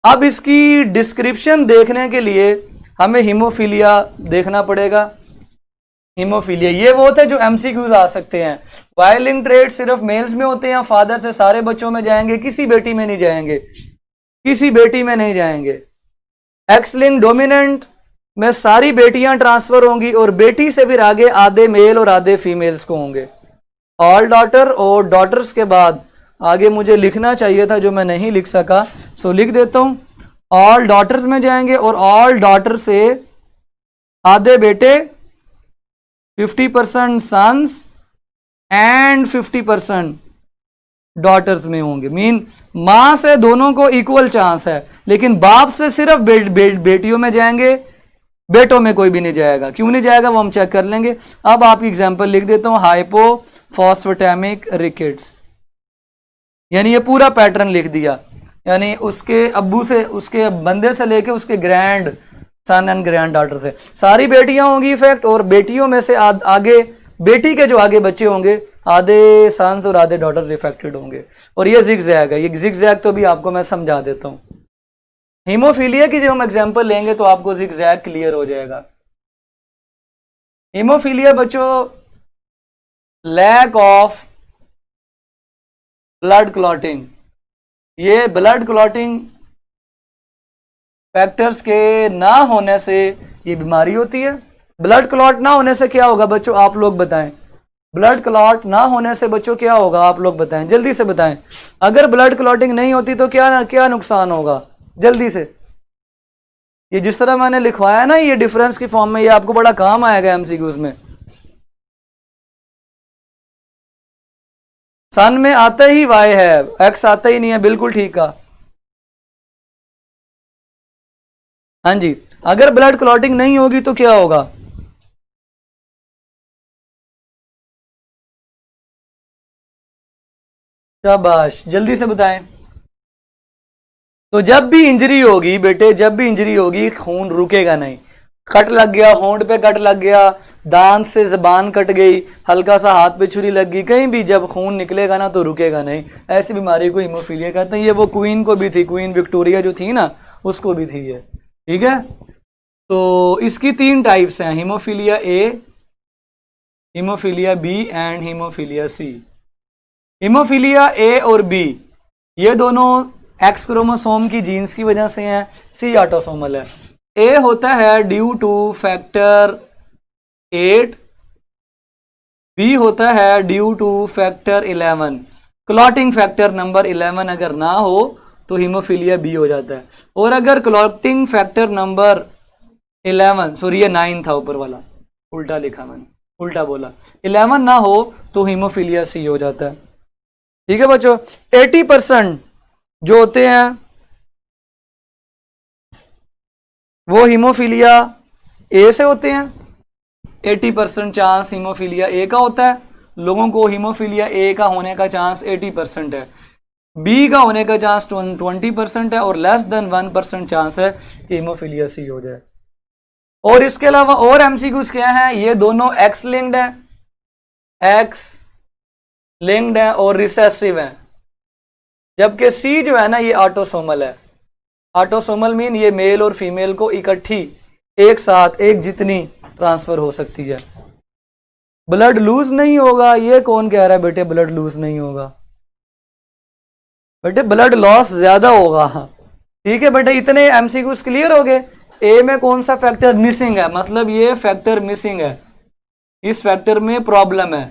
अब इसकी डिस्क्रिप्शन देखने के लिए हमें हीमोफीलिया देखना पड़ेगा। हीमोफीलिया ये वो होते हैं जो MCQs आ सकते हैं। वाई लिंक ट्रेट सिर्फ मेल्स में होते हैं, फादर से सारे बच्चों में जाएंगे, किसी बेटी में नहीं जाएंगे, किसी बेटी में नहीं जाएंगे। एक्स लिंक डोमिनेंट में सारी बेटियां ट्रांसफर होंगी और बेटी से फिर आगे आधे मेल और आधे फीमेल्स को होंगे। ऑल डॉटर और डॉटर्स के बाद आगे मुझे लिखना चाहिए था जो मैं नहीं लिख सका, सो लिख देता हूं। ऑल डॉटर्स में जाएंगे और ऑल डॉटर से आधे बेटे 50% सन्स एंड 50% डॉटर्स में होंगे। मीन मां से दोनों को इक्वल चांस है, लेकिन बाप से सिर्फ बेटियों में जाएंगे, बेटों में कोई भी नहीं जाएगा। क्यों नहीं जाएगा वो हम चेक कर लेंगे। अब आपकी एग्जांपल लिख देता हूं, हाइपोफॉस्फेटेमिक रिकेट्स, यानी ये पूरा पैटर्न लिख दिया। यानी उसके अब्बू से, उसके बंदे से लेके उसके grand son and grand daughter से सारी बेटियां होंगी इफेक्ट, और बेटियों में से आगे बेटी के जो आगे बच्चे होंगे आधे सन्स और आधे डॉटर्स इफेक्टेड होंगे। और ये जिगजैग है, ये जिगजैग तो भी आपको मैं समझा देता हूं। हीमोफीलिया की जब हम एग्जांपल लेंगे तो आपको जिगजैग क्लियर हो जाएगा। हीमोफीलिया बच्चों लैक ऑफ ब्लड क्लॉटिंग, ये ब्लड क्लॉटिंग फैक्टर्स के ना होने से ये बीमारी होती है। ब्लड क्लॉट ना होने से क्या होगा बच्चों, आप लोग बताएं। ब्लड क्लॉट ना होने से बच्चों क्या होगा, आप लोग बताएं, जल्दी से बताएं। अगर ब्लड क्लॉटिंग नहीं होती तो क्या नुकसान होगा, जल्दी से। ये जिस तरह मैंने लिखवाया ना ये डिफरेंस की फॉर्म में, ये आपको बड़ा काम आएगा MCQs में। सन में आता ही वाई है, एक्स आता ही नहीं है, बिल्कुल ठीक का। हाँ जी, अगर ब्लड क्लॉटिंग नहीं होगी तो क्या होगा, शाबाश, जल्दी से बताएं। तो जब भी इंजरी होगी बेटे, जब भी इंजरी होगी खून रुकेगा नहीं। कट लग गया, होंठ पे कट लग गया, दांत से जबान कट गई, हल्का सा हाथ पे छुरी लग गई, कहीं भी जब खून निकलेगा ना तो रुकेगा नहीं। ऐसी बीमारी को हीमोफीलिया कहते हैं। ये वो क्वीन को भी थी, क्वीन विक्टोरिया जो थी ना, उसको भी थी ये। ठीक है, तो इसकी 3 टाइप्स हैं, haemophilia A, haemophilia B and haemophilia C। Haemophilia A और B ये दोनों एक्स क्रोमोसोम की जीन्स की वजह से हैं, C ऑटोसोमल है। A होता है ड्यू टू फैक्टर 8, B होता है due two factor 11। Clotting factor number 11 अगर ना हो तो हीमोफीलिया B हो जाता है, और अगर क्लॉटिंग फैक्टर नंबर 11, सॉरी ये 9 था ऊपर वाला, उल्टा लिखा मैंने, उल्टा बोला, 11 ना हो तो हीमोफीलिया C हो जाता है। ठीक है बच्चों, 80% जो होते हैं वो हीमोफीलिया A से होते हैं। 80% चांस हीमोफीलिया A का होता है। लोगों को हीमोफीलिया A का होने का चांस 80% है, B का होने का चांस 20% है, और लेस देन 1% चांस है कि हीमोफीलिया C हो जाए। और इसके अलावा और MCQs क्या हैं, ये दोनों एक्स लिंक्ड है, एक्स लिंक्ड है और रिसेसिव है, जबकि C जो है ना ये ऑटोसोमल है। ऑटोसोमल मीन ये मेल और फीमेल को इकट्ठी एक साथ एक जितनी ट्रांसफर हो सकती है। ब्लड लूज नहीं होगा, ये कौन कह रहा है बेटे ब्लड लूज नहीं होगा, बेटे ब्लड लॉस ज्यादा होगा। ठीक है बेटे, इतने एमसीक्यूज क्लियर हो गए। ए में कौन सा फैक्टर मिसिंग है, मतलब ये फैक्टर मिसिंग है, इस फैक्टर में प्रॉब्लम है।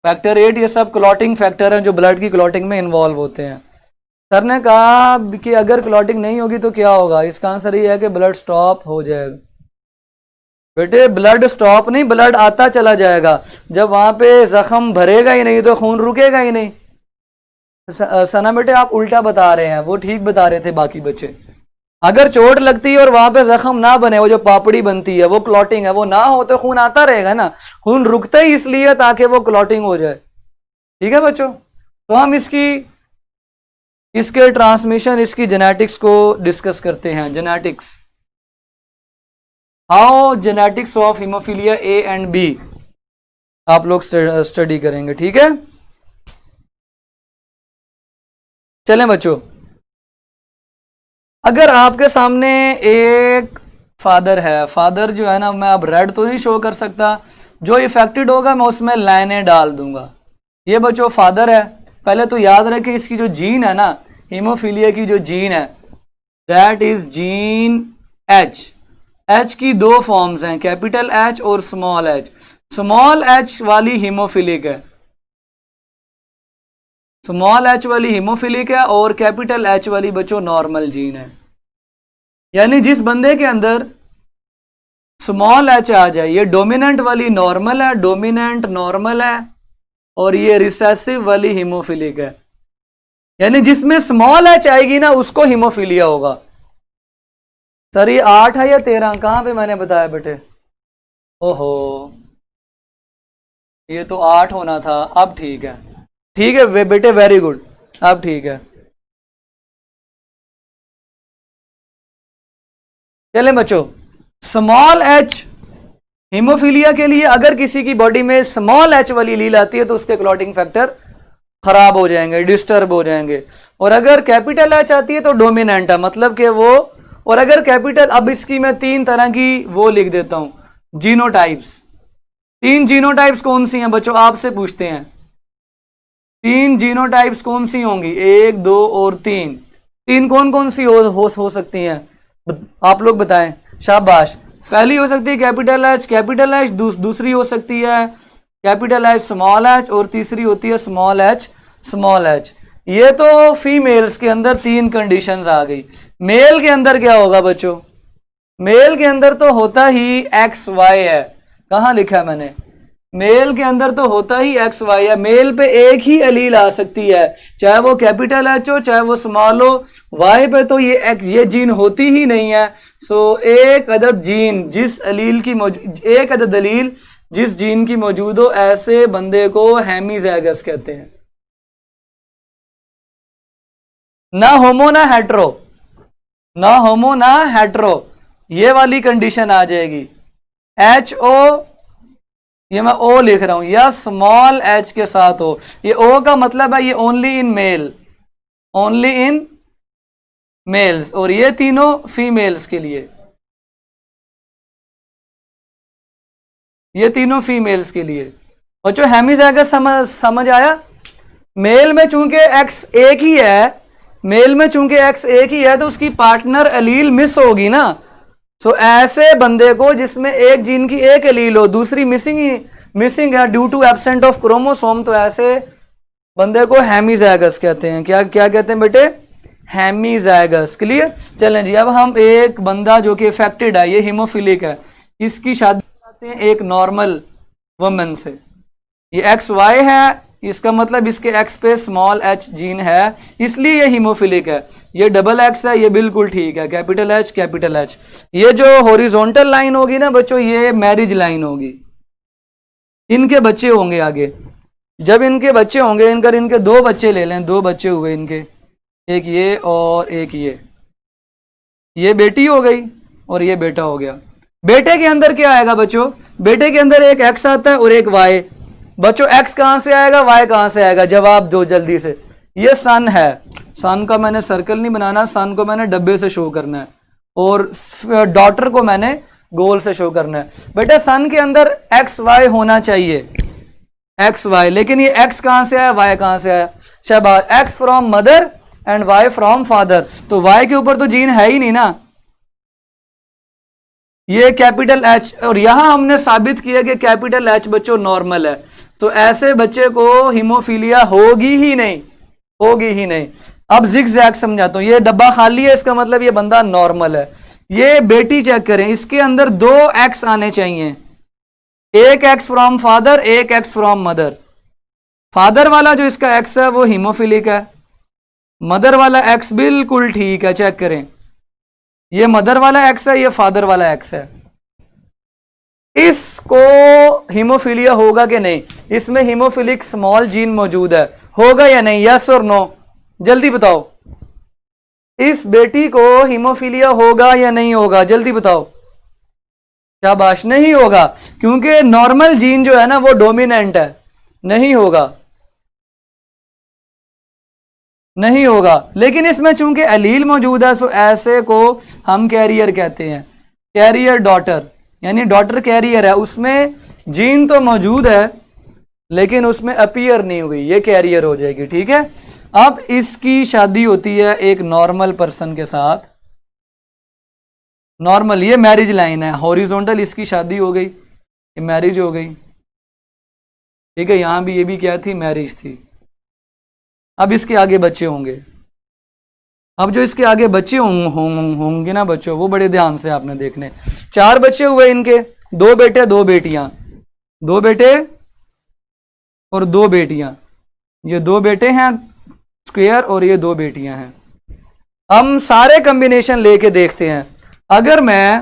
फैक्टर 8 ये सब क्लॉटिंग फैक्टर हैं जो ब्लड की क्लॉटिंग में इन्वॉल्व होते हैं। सर ने कहा कि अगर क्लॉटिंग नहीं होगी तो क्या होगा, इसका आंसर ये है कि ब्लड स्टॉप हो जाएगा। बेटे ब्लड स्टॉप नहीं, ब्लड आता चला जाएगा। जब वहां पे जख्म भरेगा ही नहीं तो खून रुकेगा ही नहीं। सना बेटे आप उल्टा बता रहे हैं, वो ठीक बता रहे थे बाकी बच्चे। अगर चोट लगती है और वहां पे जख्म ना बने, वो जो पापड़ी बनती है वो क्लॉटिंग है, वो ना हो तो खून आता रहेगा ना। खून रुकता ही इसलिए ताकि वो क्लॉटिंग हो जाए। ठीक है बच्चों, तो हम इसके ट्रांसमिशन, इसकी जेनेटिक्स को डिस्कस करते हैं। Genetics, how genetics of hemophilia A and B आप लोग स्टडी करेंगे। ठीक है, चलें बच्चों, अगर आपके सामने एक फादर है, फादर जो है ना, मैं अब रेड तो नहीं शो कर सकता, जो इफेक्टेड होगा मैं उसमें लाइनें डाल दूंगा। ये बच्चों फादर है। पहले तो याद रखें इसकी जो जीन है ना, हीमोफीलिया की जो जीन है, that is gene H. H की दो फॉर्म्स हैं, कैपिटल एच और स्मॉल एच। स्मॉल एच वाली हीमोफिलिक है, स्मॉल एच वाली हीमोफिलिक है, और कैपिटल एच वाली बच्चों नॉर्मल जीन है। यानी जिस बंदे के अंदर स्मॉल एच आ जाए, ये डोमिनेंट वाली नॉर्मल है, डोमिनेंट नॉर्मल है, और ये रिसेसिव वाली हीमोफिलिक है। यानी जिसमें स्मॉल एच आएगी ना उसको हीमोफीलिया होगा। सर ये 8 है या 13, कहां पे मैंने बताया बेटे? ओहो, ये तो 8 होना था। अब ठीक है, ठीक है वे बेटे, वेरी गुड, अब ठीक है। चले बच्चों, स्मॉल एच हीमोफीलिया के लिए अगर किसी की बॉडी में स्मॉल एच वाली लील आती है तो उसके क्लॉटिंग फैक्टर खराब हो जाएंगे, डिस्टर्ब हो जाएंगे। और अगर कैपिटल एच आती है तो डोमिनेंट है, मतलब कि वो, और अगर कैपिटल, अब इसकी मैं 3 तरह की वो लिख देता हूं, जीनोटाइप्स। 3 जीनोटाइप्स कौन सी हैं बच्चों, आपसे पूछते हैं। 3 जीनोटाइप्स कौन सी होंगी? 1, 2 और 3। 3 कौन कौन सी हो सकती हैं, आप लोग बताएं। शाबाश। पहली हो सकती है कैपिटल एच, दूसरी हो सकती है कैपिटल एच स्मॉल एच, और तीसरी होती है स्मॉल एच। ये तो फीमेल्स के अंदर 3 कंडीशंस आ गई। मेल के अंदर क्या होगा बच्चों? मेल के अंदर तो होता ही एक्स वाई है। कहां लिखा है मैंने? मेल के अंदर तो होता ही एक्स वाई है। मेल पे एक ही अलील आ सकती है, चाहे वो कैपिटल एच हो चाहे वो स्मॉल हो। वाई पे तो ये जीन होती ही नहीं है। सो एक अदद जीन जिस अलील की एक अदद अलील जिस जीन की मौजूद हो, ऐसे बंदे को हेमीज़ाइगस कहते हैं। ना होमो ना हेट्रो, ना होमो ना हेट्रो, ये वाली कंडीशन आ जाएगी। एच ओ, ये मैं ओ लिख रहा हूं, या स्मॉल एच के साथ हो। ये ओ का मतलब है ये only in male, only in males, और ये तीनों फीमेल्स के लिए, ये तीनों फीमेल्स के लिए। बच्चों हेमीज़ाइगस समझ आया? मेल में चूंकि एक्स एक ही है, मेल में चूंकि एक्स एक ही है तो उसकी पार्टनर अलील मिस होगी ना। सो ऐसे बंदे को जिसमें एक जीन की एक अलील हो, दूसरी मिसिंग है due to absent of chromosome, तो ऐसे बंदे को हेमीज़ाइगस कहते हैं। क्या क्या कहते हैं बेटे? हेमीज़ाइगस। क्लियर? चलें जी, अब हम एक बंदा जो कि इफेक्टेड है, ये हीमोफिलिक है, इसकी शादी करते हैं एक नॉर्मल वुमन से। ये एक्स वाई है, इसका मतलब इसके एक्स पे स्मॉल एच जीन है, इसलिए ये हीमोफिलिक है। ये डबल एक्स है, ये बिल्कुल ठीक है, कैपिटल एच। ये जो हॉरिजॉन्टल लाइन होगी ना बच्चों, ये मैरिज लाइन होगी। इनके बच्चे होंगे आगे। जब इनके बच्चे होंगे, इनके 2 बच्चे ले लें, 2 बच्चे हुए इनके, एक ये और एक ये बेटी हो गई और ये बेटा हो गया। बेटे के अंदर क्या आएगा बच्चों? बेटे के अंदर एक एक्स आता है और एक वाई। बच्चों एक्स कहां से आएगा, वाई कहां से आएगा? जवाब दो जल्दी से। ये सन है, सन का मैंने सर्कल नहीं बनाना, सन को मैंने डब्बे से शो करना है, और डॉटर को मैंने गोल से शो करना है। बेटा सन के अंदर एक्स वाई होना चाहिए, एक्स वाई, लेकिन ये एक्स कहां से आया, वाई कहां से आया? शाबाश, X from mother and Y from father. तो वाई के ऊपर तो जीन है ही नहीं ना, ये कैपिटल एच, और यहां हमने साबित किया कि कैपिटल एच बच्चों नॉर्मल है। तो ऐसे बच्चे को हीमोफीलिया होगी ही नहीं, होगी ही नहीं। अब जिगजैग समझाता हूं, ये डब्बा खाली है, इसका मतलब ये बंदा नॉर्मल है। ये बेटी चेक करें, इसके अंदर 2 एक्स आने चाहिए, एक एक्स फ्रॉम फादर, एक एक्स फ्रॉम मदर। फादर वाला जो इसका एक्स है वो हीमोफिलिक है, मदर वाला एक्स बिल्कुल ठीक है। चेक करें, ये मदर वाला एक्स है, ये फादर वाला एक्स है। इसको हीमोफीलिया होगा कि नहीं? इसमें हीमोफिलिक स्मॉल जीन मौजूद है, होगा या नहीं? यस और नो, जल्दी बताओ। इस बेटी को हीमोफीलिया होगा या नहीं होगा? जल्दी बताओ। शाबाश, नहीं होगा, क्योंकि नॉर्मल जीन जो है ना वो डोमिनेंट है, नहीं होगा, नहीं होगा। लेकिन इसमें चूंकि एलील मौजूद है, सो ऐसे को हम कैरियर कहते हैं, कैरियर डॉटर, यानी डॉटर कैरियर है, उसमें जीन तो मौजूद है लेकिन उसमें अपीयर नहीं हुई, ये कैरियर हो जाएगी। ठीक है, अब इसकी शादी होती है एक नॉर्मल पर्सन के साथ, नॉर्मल, ये मैरिज लाइन है, हॉरिजॉन्टल इसकी शादी हो गई, ये मैरिज हो गई। ठीक है, यहां भी ये भी क्या थी? मैरिज थी। अब इसके आगे बच्चे होंगे, अब जो इसके आगे बच्चे होंगे ना बच्चों, वो बड़े ध्यान से आपने देखने। 4 बच्चे हुए इनके, 2 बेटे 2 बेटियां, 2 बेटे और 2 बेटियां, ये 2 बेटे हैं स्क्वायर और ये 2 बेटियां हैं। हम सारे कॉम्बिनेशन लेके देखते हैं। अगर मैं,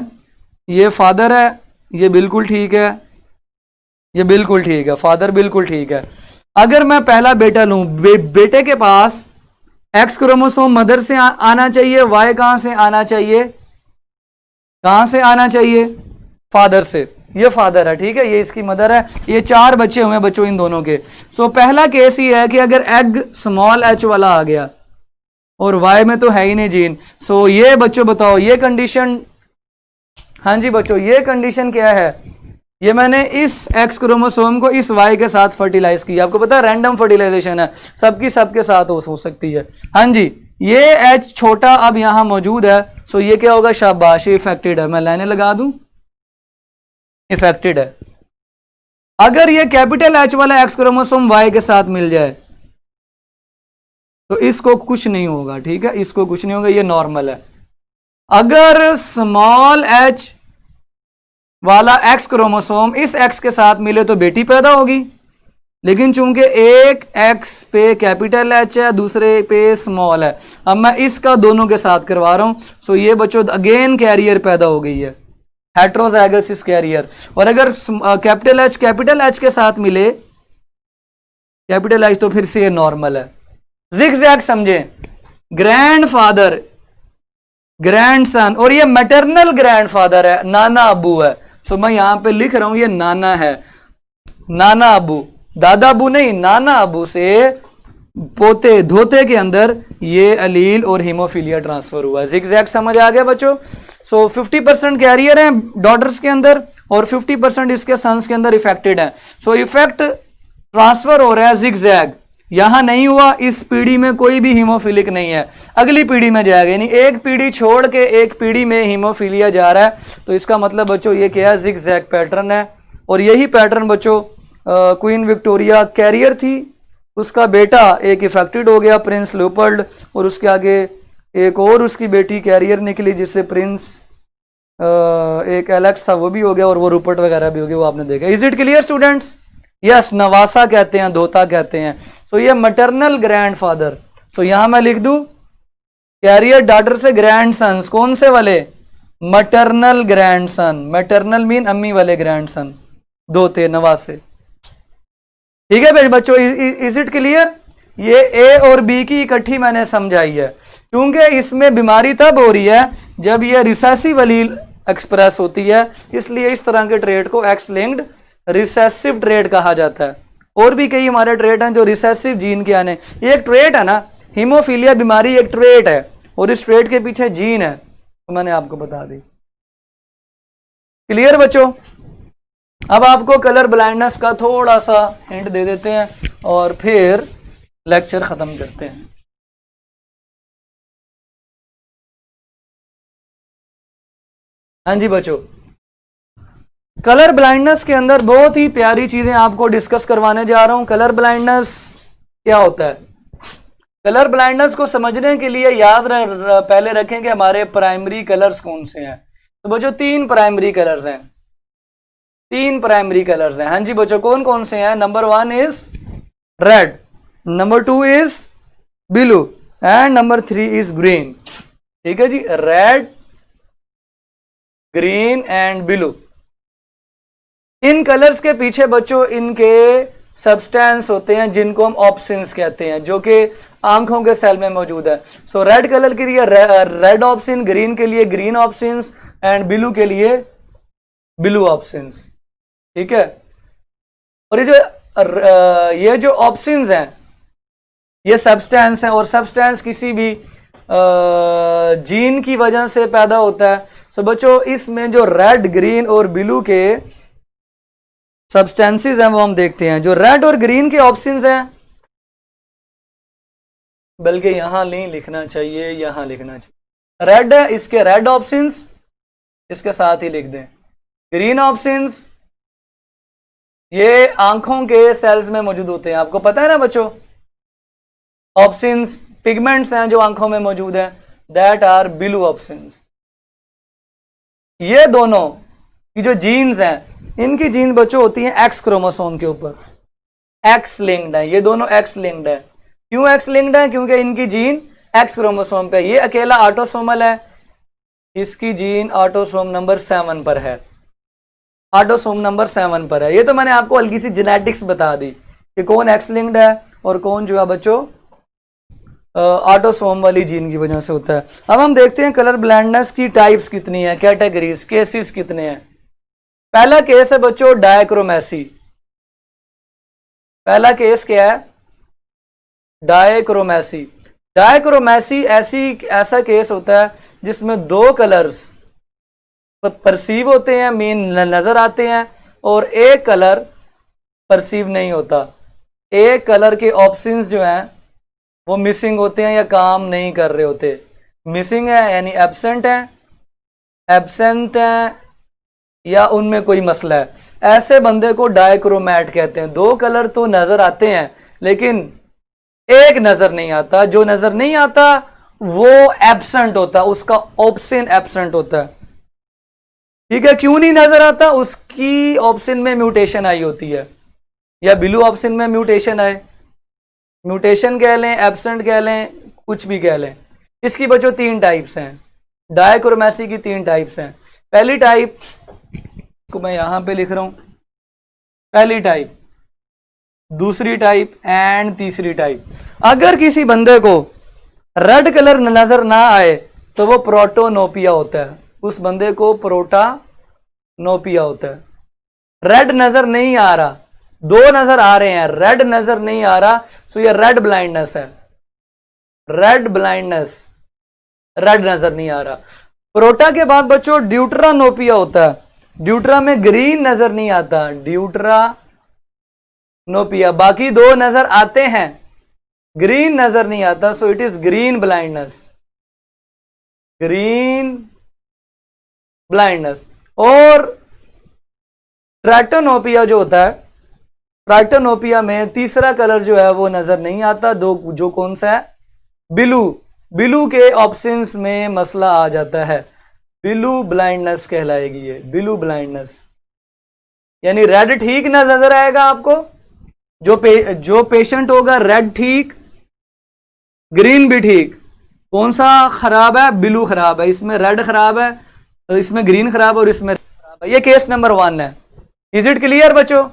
ये फादर है, ये बिल्कुल ठीक है, ये बिल्कुल ठीक है, फादर बिल्कुल ठीक है। अगर मैं पहला बेटा लूं, बेटे के पास एक्स क्रोमोसोम मदर से आना चाहिए, वाई कहां से आना चाहिए? कहां से आना चाहिए? फादर से। ये फादर है, ठीक है, ये इसकी मदर है। ये 4 बच्चे हुए बच्चों इन दोनों के। सो पहला केस ही है कि अगर एग स्मॉल एच वाला आ गया और वाई में तो है ही नहीं जीन, सो ये बच्चों बताओ, ये कंडीशन, हाँ जी बच्चों, ये कंडीशन क्या है? ये मैंने इस एक्स क्रोमोसोम को इस वाई के साथ फर्टिलाइज किया। आपको पता है रैंडम फर्टिलाइजेशन है, सबकी सबके साथ हो सकती है। हाँ जी, ये एच छोटा अब यहां मौजूद है, सो ये क्या होगा? शाबाश, इफेक्टेड है। मैं लाइनें लगा दूं, इफेक्टेड है। अगर ये कैपिटल एच वाला एक्स क्रोमोसोम वाई के साथ मिल जाए तो इसको कुछ नहीं होगा, ठीक है, इसको कुछ नहीं होगा, ये नॉर्मल है। अगर स्मॉल एच वाला एक्स क्रोमोसोम इस एक्स के साथ मिले तो बेटी पैदा होगी, लेकिन चूंकि एक एक्स पे कैपिटल एच है, दूसरे पे स्मॉल है, अब मैं इसका दोनों के साथ करवा रहा हूं, सो ये बच्चों अगेन कैरियर पैदा हो गई है, हेट्रोजाइगस कैरियर। और अगर कैपिटल एच के साथ मिले कैपिटल एच तो फिर से ये नॉर्मल है। जिगजैग समझे, ग्रैंडफादर, ग्रैंडसन, और ये मैटरनल ग्रैंडफादर है, नाना अबू है। सो मैं यहां पे लिख रहा हूं ये नाना है, नाना अबू, दादा अबू नहीं, नाना अबू से पोते धोते के अंदर ये अलील और हीमोफीलिया ट्रांसफर हुआ। जिगजैग समझ आ गया बच्चों? सो 50% कैरियर है डॉटर्स के अंदर और 50% इसके सन्स के अंदर इफेक्टेड है। सो इफेक्ट ट्रांसफर हो रहा है जिगजैग, यहां नहीं हुआ, इस पीढ़ी में कोई भी हीमोफिलिक नहीं है, अगली पीढ़ी में जाएगा, यानी एक पीढ़ी छोड़ के एक पीढ़ी में हीमोफीलिया जा रहा है। तो इसका मतलब बच्चों ये क्या है? जिगजैग पैटर्न है। और यही पैटर्न बच्चों क्वीन विक्टोरिया कैरियर थी, उसका बेटा एक इफेक्टेड हो गया, प्रिंस लियोपोल्ड, और उसके आगे एक और उसकी बेटी कैरियर निकली जिससे प्रिंस एक एलेक्स था वो भी हो गया, और वो रूपर्ट वगैरह भी हो गया, वो आपने देखा। Is it clear students? Yes, नवासा कहते हैं, धोता कहते हैं। सो ये मैटरनल ग्रैंडफादर। सो यहां मैं लिख दूं कैरियर डॉटर से ग्रैंडसन्स, कौन से वाले? मैटरनल ग्रैंडसन, मैटरनल मीन अम्मी वाले ग्रैंडसन, धोते नवासे। ठीक है बच्चों, इज इट क्लियर? ये ए और बी की इकट्ठी मैंने समझाई है, क्योंकि इसमें बीमारी तब हो रही है जब ये रिसेसिव एलील एक्सप्रेस होती है, इसलिए इस तरह के ट्रेट को एक्स लिंक्ड रिसेसिव ट्रेट कहा जाता है। और भी कई हमारे ट्रेट हैं जो रिसेसिव जीन के आने, ये एक ट्रेट है ना, हीमोफीलिया बीमारी एक ट्रेट है और इस ट्रेट के पीछे जीन है, तो मैंने आपको बता दी। क्लियर बच्चों? अब आपको कलर ब्लाइंडनेस का थोड़ा सा हिंट दे देते हैं और फिर लेक्चर खत्म करते हैं। हाँ जी बच्चों, कलर ब्लाइंडनेस के अंदर बहुत ही प्यारी चीजें आपको डिस्कस करवाने जा रहा हूं। कलर ब्लाइंडनेस क्या होता है? कलर ब्लाइंडनेस को समझने के लिए पहले रखें कि हमारे प्राइमरी कलर्स कौन से हैं। तो बच्चों तीन प्राइमरी कलर्स हैं, तीन प्राइमरी कलर्स हैं। हाँ जी बच्चों, कौन कौन से हैं? Number 1 is red, number 2 is blue and number 3 is green. ठीक है जी, रेड, ग्रीन एंड ब्लू। इन कलर्स के पीछे बच्चों इनके सब्सटेंस होते हैं जिनको हम ऑप्सिन्स कहते हैं, जो कि आंखों के सेल में मौजूद है। सो रेड कलर के लिए रेड ऑप्सिन, ग्रीन के लिए ग्रीन ऑप्सिन्स एंड ब्लू के लिए ब्लू ऑप्सिन्स। ठीक है, और ये जो ऑप्सिन्स हैं ये सब्सटेंस हैं, और सब्सटेंस किसी भी जीन की वजह से पैदा होता है। सो बच्चों इसमें जो रेड, ग्रीन और ब्लू के सब्सटेंसेस हैं वो हम देखते हैं। जो रेड और ग्रीन के ऑप्शंस हैं, बल्कि यहां नहीं लिखना चाहिए, यहां लिखना चाहिए। रेड है, इसके रेड ऑप्शंस इसके साथ ही लिख दें। ग्रीन ऑप्शंस ये आंखों के सेल्स में मौजूद होते हैं, आपको पता है ना बच्चों। ऑप्शंस पिगमेंट्स हैं जो आंखों में मौजूद है, दैट आर ब्लू ऑप्शंस। ये दोनों की जो जीन्स हैं, इनकी जीन बच्चों होती है एक्स क्रोमोसोम के ऊपर, एक्स लिंक्ड है। ये दोनों एक्स लिंक्ड है। क्यों एक्स लिंक्ड है? क्योंकि इनकी जीन एक्स क्रोमोसोम पे। ये अकेला ऑटोसोमल है, इसकी जीन ऑटोसोम नंबर 7 पर है, ऑटोसोम नंबर 7 पर है। ये तो मैंने आपको हल्की सी जेनेटिक्स बता दी कि कौन एक्स लिंक्ड है और कौन जो है बच्चों ऑटोसोम वाली जीन की वजह से होता है। अब हम देखते हैं कलर ब्लाइंडनेस की टाइप्स कितनी है, कैटेगरीज, केसेस कितने हैं। पहला केस है बच्चों डायक्रोमेसी। पहला केस क्या है? डायक्रोमेसी। डायक्रोमेसी ऐसा केस होता है जिसमें दो कलर्स परसीव होते हैं, मीन नजर आते हैं, और एक कलर परसीव नहीं होता। एक कलर के ऑप्शंस जो हैं वो मिसिंग होते हैं या काम नहीं कर रहे होते। मिसिंग है यानी एब्सेंट है, एब्सेंट है या उनमें कोई मसला है। ऐसे बंदे को डायक्रोमैट कहते हैं। दो कलर तो नजर आते हैं लेकिन एक नजर नहीं आता। जो नजर नहीं आता वो एब्सेंट होता है, उसका ऑप्शन एब्सेंट होता है। ठीक है, क्यों नहीं नजर आता? उसकी ऑप्शन में म्यूटेशन आई होती है, या ब्लू ऑप्शन में म्यूटेशन आए, म्यूटेशन कह लें, एब्सेंट कह लें, कुछ भी कह लें। इसकी बच्चों तीन टाइप्स हैं, डायक्रोमेसी की तीन टाइप्स हैं। पहली टाइप को मैं यहां पे लिख रहा हूं, पहली टाइप, दूसरी टाइप एंड तीसरी टाइप। अगर किसी बंदे को रेड कलर नजर ना आए तो वो प्रोटोनोपिया होता है, उस बंदे को प्रोटानोपिया होता है। रेड नजर नहीं आ रहा, दो नजर आ रहे हैं, रेड नजर नहीं आ रहा, सो ये रेड ब्लाइंडनेस है। रेड ब्लाइंडनेस, रेड नजर नहीं आ रहा। प्रोटा के बाद बच्चों ड्यूटरानोपिया होता है। ड्यूटरा में ग्रीन नजर नहीं आता, ड्यूटरानोपिया। बाकी दो नजर आते हैं, ग्रीन नजर नहीं आता, so it is green blindness, green blindness. और ट्रैक्टोनोपिया जो होता है, ट्रैक्टोनोपिया में तीसरा कलर जो है वो नजर नहीं आता। दो जो कौन सा है? ब्लू। ब्लू के ऑप्शंस में मसला आ जाता है, ब्लू ब्लाइंडनेस कहलाएगी ये, ब्लू ब्लाइंडनेस। यानी रेड ठीक ना नजर आएगा आपको, जो पेशेंट होगा रेड ठीक, ग्रीन भी ठीक। कौन सा खराब है? ब्लू खराब है, इसमें रेड खराब है, तो इसमें ग्रीन खराब है और इसमें खराब है। ये केस नंबर 1 है। इज इट क्लियर बच्चों?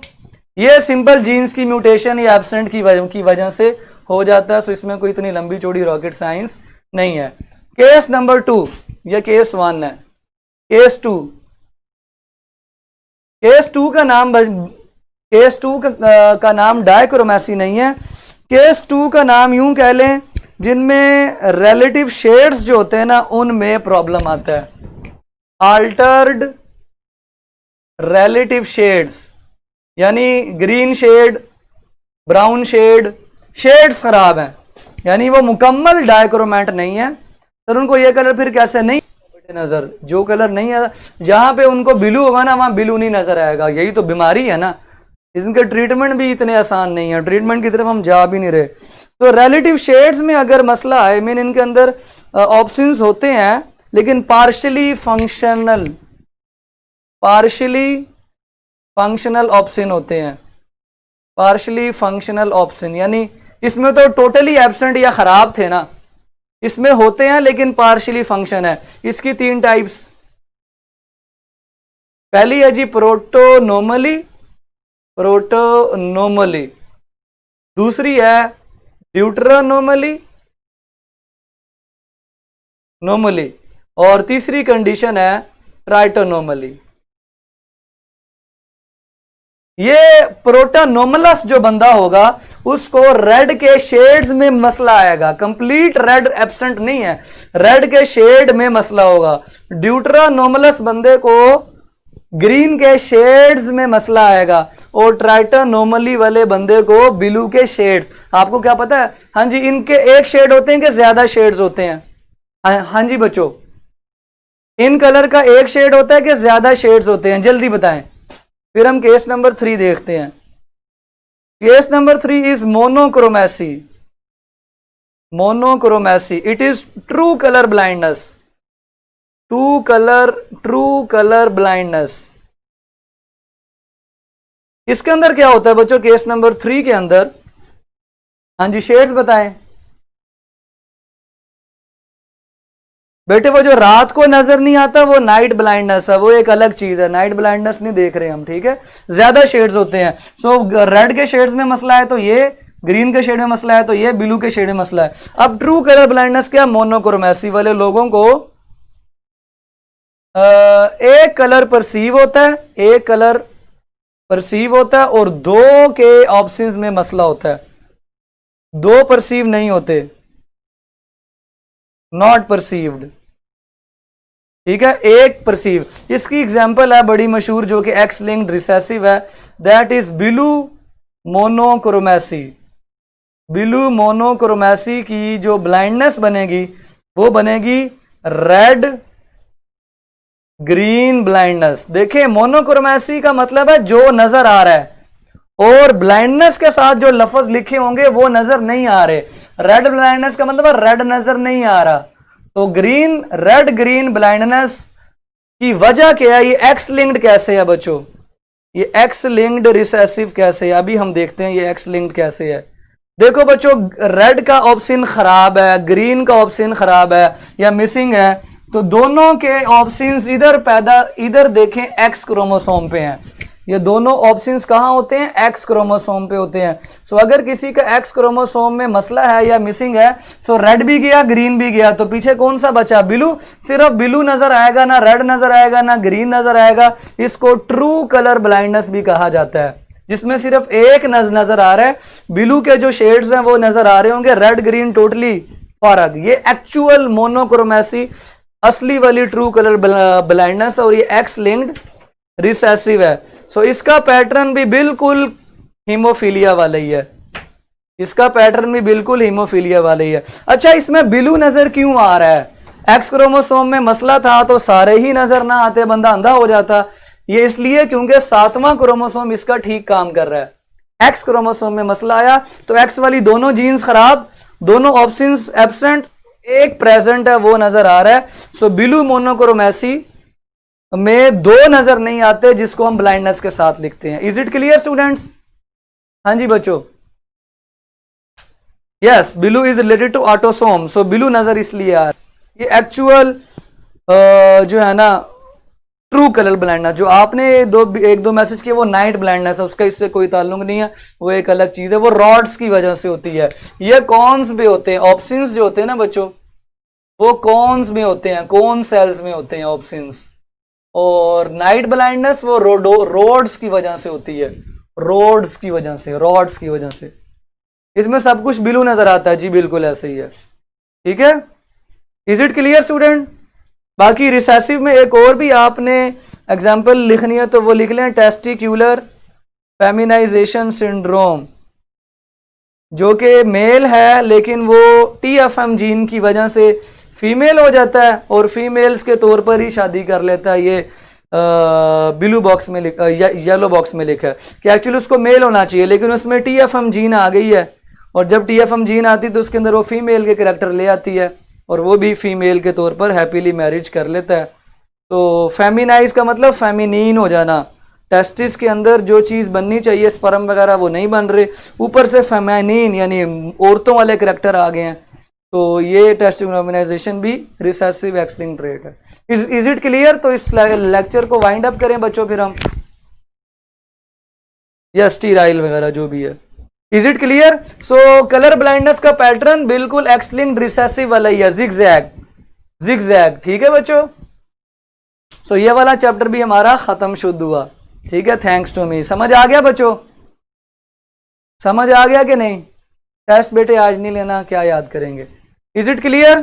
ये सिंपल जीन्स की म्यूटेशन या एब्सेंट की वजह से हो जाता है, सो इसमें कोई इतनी लंबी चौड़ी रॉकेट साइंस नहीं है। केस नंबर 2, ये केस 1 है। केस 2, केस 2 का नाम डायक्रोमेसी नहीं है। केस 2 का नाम यूं कह लें जिनमें रिलेटिव शेड्स जो होते हैं ना उनमें प्रॉब्लम आता है। अल्टर्ड रिलेटिव शेड्स, यानी green shade, brown shade, shades खराब हैं, यानी वो मुकम्मल डायक्रोमेट नहीं है, सर उनको ये कलर फिर कैसे नहीं नजर, जो कलर नहीं है, जहां पे उनको ब्लू होगा ना वहां ब्लू नहीं नजर आएगा। यही तो बीमारी है ना, इनके ट्रीटमेंट भी इतने आसान नहीं है, ट्रीटमेंट की तरफ हम जा भी नहीं रहे। तो रिलेटिव शेड्स में अगर मसला है, मीन इनके अंदर ऑप्शंस होते हैं लेकिन पार्शियली फंक्शनल ऑप्शन होते हैं, पार्शियली फंक्शनल ऑप्शन, यानी इसमें तो टोटली एब्सेंट या खराब थे ना, इसमें होते हैं लेकिन पार्शियली फंक्शन है। इसकी 3 टाइप्स, पहली है जी प्रोटोनोमली, दूसरी है ड्यूटरानोमली और तीसरी कंडीशन है ट्राइटोनोमली। ये प्रोटोनोमलस जो बंदा होगा उसको रेड के शेड्स में मसला आएगा, कंप्लीट रेड एब्सेंट नहीं है, रेड के शेड में मसला होगा। ड्यूटरानोमलस बंदे को ग्रीन के शेड्स में मसला आएगा और ट्राइटोनोमली वाले बंदे को ब्लू के शेड्स। आपको क्या पता है? हाँ जी, इनके एक शेड होते हैं कि ज्यादा शेड्स होते हैं? हाँ जी बच्चों, इन कलर का एक शेड होता है कि ज्यादा शेड्स होते हैं? जल्दी बताएं। फिर हम केस नंबर 3 देखते हैं। Case number 3 is monochromacy. It is true colour blindness, true colour blindness. इसके अंदर क्या होता है बच्चों? केस नंबर 3 के अंदर, हाँ जी शेड्स बताएं बेटे। वो जो रात को नजर नहीं आता वो नाइट ब्लाइंडनेस है, वो एक अलग चीज है, नाइट ब्लाइंडनेस नहीं देख रहे हम, ठीक है? ज्यादा शेड्स होते हैं। सो रेड के शेड्स में मसला है तो ये, ग्रीन के शेड में मसला है तो ये, ब्लू के शेड में मसला है। अब ट्रू कलर ब्लाइंडनेस क्या? मोनोक्रोमेसी वाले लोगों को एक कलर परसीव होता है, और 2 के ऑप्शंस में मसला होता है, 2 परसीव नहीं होते, नॉट परसीव्ड, ठीक है? एक परसीव। इसकी एग्जांपल है बड़ी मशहूर जो कि एक्स लिंक्ड रिसेसिव है, दैट इज ब्लू मोनोक्रोमेसी की जो ब्लाइंडनेस बनेगी वो बनेगी रेड ग्रीन ब्लाइंडनेस। देखें, मोनोक्रोमेसी का मतलब है जो नजर आ रहा है, और ब्लाइंडनेस के साथ जो लफ्ज लिखे होंगे वो नजर नहीं आ रहे। रेड ब्लाइंडनेस का मतलब है रेड नजर नहीं आ रहा। तो रेड ग्रीन ब्लाइंडनेस की वजह क्या है? ये एक्स लिंक्ड कैसे है बच्चों? ये एक्स लिंक्ड रिसेसिव कैसे है? अभी हम देखते हैं ये एक्स लिंक्ड कैसे है। देखो बच्चों, रेड का ऑप्शन खराब है, ग्रीन का ऑप्शन खराब है या मिसिंग है, तो दोनों के ऑप्शंस इधर देखें एक्स क्रोमोसोम पे हैं। ये दोनों ऑप्शंस कहां होते हैं? एक्स क्रोमोसोम पे होते हैं। सो अगर किसी का एक्स क्रोमोसोम में मसला है या मिसिंग है, सो रेड भी गया, ग्रीन भी गया, तो पीछे कौन सा बचा? ब्लू। सिर्फ ब्लू नजर आएगा, ना रेड नजर आएगा, ना ग्रीन नजर आएगा। इसको ट्रू कलर ब्लाइंडनेस भी कहा जाता है, जिसमें सिर्फ एक नजर आ रहा है, ब्लू के जो शेड्स हैं वो नजर आ रहे होंगे, रेड ग्रीन टोटली फर्क। ये एक्चुअल मोनोक्रोमेसी, असली वाली ट्रू कलर ब्लाइंडनेस, और ये एक्स लिंक्ड रिसेसिव है। सो इसका पैटर्न भी बिल्कुल हीमोफीलिया वाला ही है, अच्छा, इसमें ब्लू नजर क्यों आ रहा है? एक्स क्रोमोसोम में मसला था तो सारे ही नजर ना आते, बंदा अंधा हो जाता। ये इसलिए क्योंकि 7वां क्रोमोसोम इसका ठीक काम कर रहा है। एक्स क्रोमोसोम में मसला आया तो एक्स वाली दोनों जीन्स खराब, दोनों ऑप्शंस एब्सेंट, एक प्रेजेंट है वो नजर आ रहा है। सो ब्लू मोनोक्रोमेसी में 2 नजर नहीं आते, जिसको हम ब्लाइंडनेस के साथ लिखते हैं। Is it clear students? हाँ जी बच्चों, yes, blue is related to autosome, so blue नजर इसलिए आ रहा है। ये एक्चुअल जो है ना ट्रू कलर ब्लाइंडनेस, जो आपने एक दो मैसेज किए वो नाइट ब्लाइंडनेस है, उसका इससे कोई ताल्लुक नहीं है, वो एक अलग चीज है, वो रॉड्स की वजह से होती है। ये कॉन्स भी होते हैं, ऑप्शंस जो होते हैं ना बच्चों, वो कॉन्स में होते हैं, कॉन सेल्स में होते हैं ऑप्शंस। और नाइट ब्लाइंडनेस वो रोड्स की वजह से होती है, रॉड्स की वजह से। इसमें सब कुछ ब्लू नजर आता है जी, बिल्कुल ऐसे ही है, ठीक है? Is it clear student? बाकी रिसेसिव में एक और भी आपने एग्जाम्पल लिखनी है तो वो लिख लें, टेस्टिक्यूलर फेमिनाइजेशन सिंड्रोम। जो कि मेल है लेकिन वो TFM जीन की वजह से फीमेल हो जाता है और फीमेल्स के तौर पर ही शादी कर लेता है। ये ब्लू बॉक्स में येलो बॉक्स में लिखा है कि एक्चुअली उसको मेल होना चाहिए, लेकिन उसमें TFM जीन आ गई है, और जब TFM जीन आती है तो उसके अंदर वो फीमेल के कैरेक्टर ले आती है और वो भी फीमेल के तौर पर हैप्पीली मैरिज कर लेता है। तो फेमिनाइज का मतलब फेमिनीन हो जाना, टेस्टिस के अंदर जो चीज़ बननी चाहिए स्पर्म वगैरह वो नहीं बन रहे, ऊपर से फेमिनीन यानी औरतों वाले कैरेक्टर आ गए हैं। तो ये टेस्टिफेमिनाइजेशन भी रिसेसिव एक्स लिंक्ड ट्रेट है। Is it clear? तो इस लेक्चर को वाइंड अप करें बच्चों फिर हम, या स्टीराइल वगैरह जो भी है। Is it clear? So colour blindness का पैटर्न बिल्कुल एक्स लिंक्ड रिसेसिव वाला ही है, जिगजैग। ठीक है बच्चों, सो ये वाला चैप्टर भी हमारा खत्म शुद्ध हुआ। ठीक है, थैंक्स टू मी। समझ आ गया बच्चों? समझ आ गया कि नहीं? टेस्ट बेटे आज नहीं लेना, क्या याद करेंगे? Is it clear?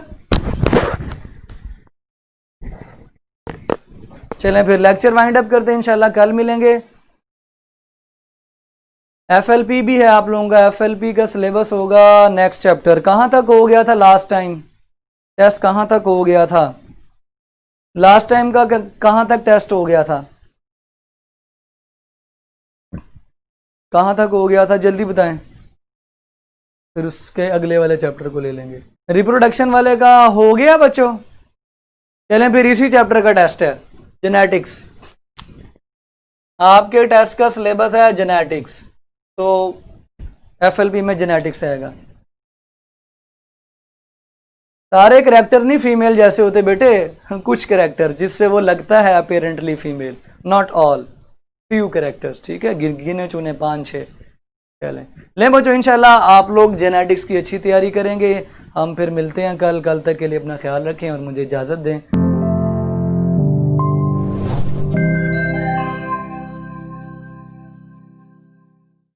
चलें फिर लेक्चर वाइंड अप करते हैं, इंशाल्लाह कल मिलेंगे। FLP भी है आप लोगों का, FLP का सिलेबस होगा नेक्स्ट चैप्टर। कहां तक हो गया था लास्ट टाइम टेस्ट? कहां तक हो गया था लास्ट टाइम का? कहां तक टेस्ट हो गया था? कहां तक हो गया था? जल्दी बताएं, फिर उसके अगले वाले चैप्टर को ले लेंगे। रिप्रोडक्शन वाले का हो गया बच्चों? चलें फिर इसी चैप्टर का टेस्ट है, जेनेटिक्स। आपके टेस्ट का सिलेबस है जेनेटिक्स, तो FLP में जेनेटिक्स आएगा। सारे करैक्टर नहीं फीमेल जैसे होते बेटे, कुछ करैक्टर जिससे वो लगता है apparently female, not all, few characters. ठीक है, गिने चुने 5-6। चलें लें बच्चों, इंशाल्लाह आप लोग जेनेटिक्स की अच्छी तैयारी करेंगे। हम फिर मिलते हैं कल तक के लिए अपना ख्याल रखें और मुझे इजाज़त दें।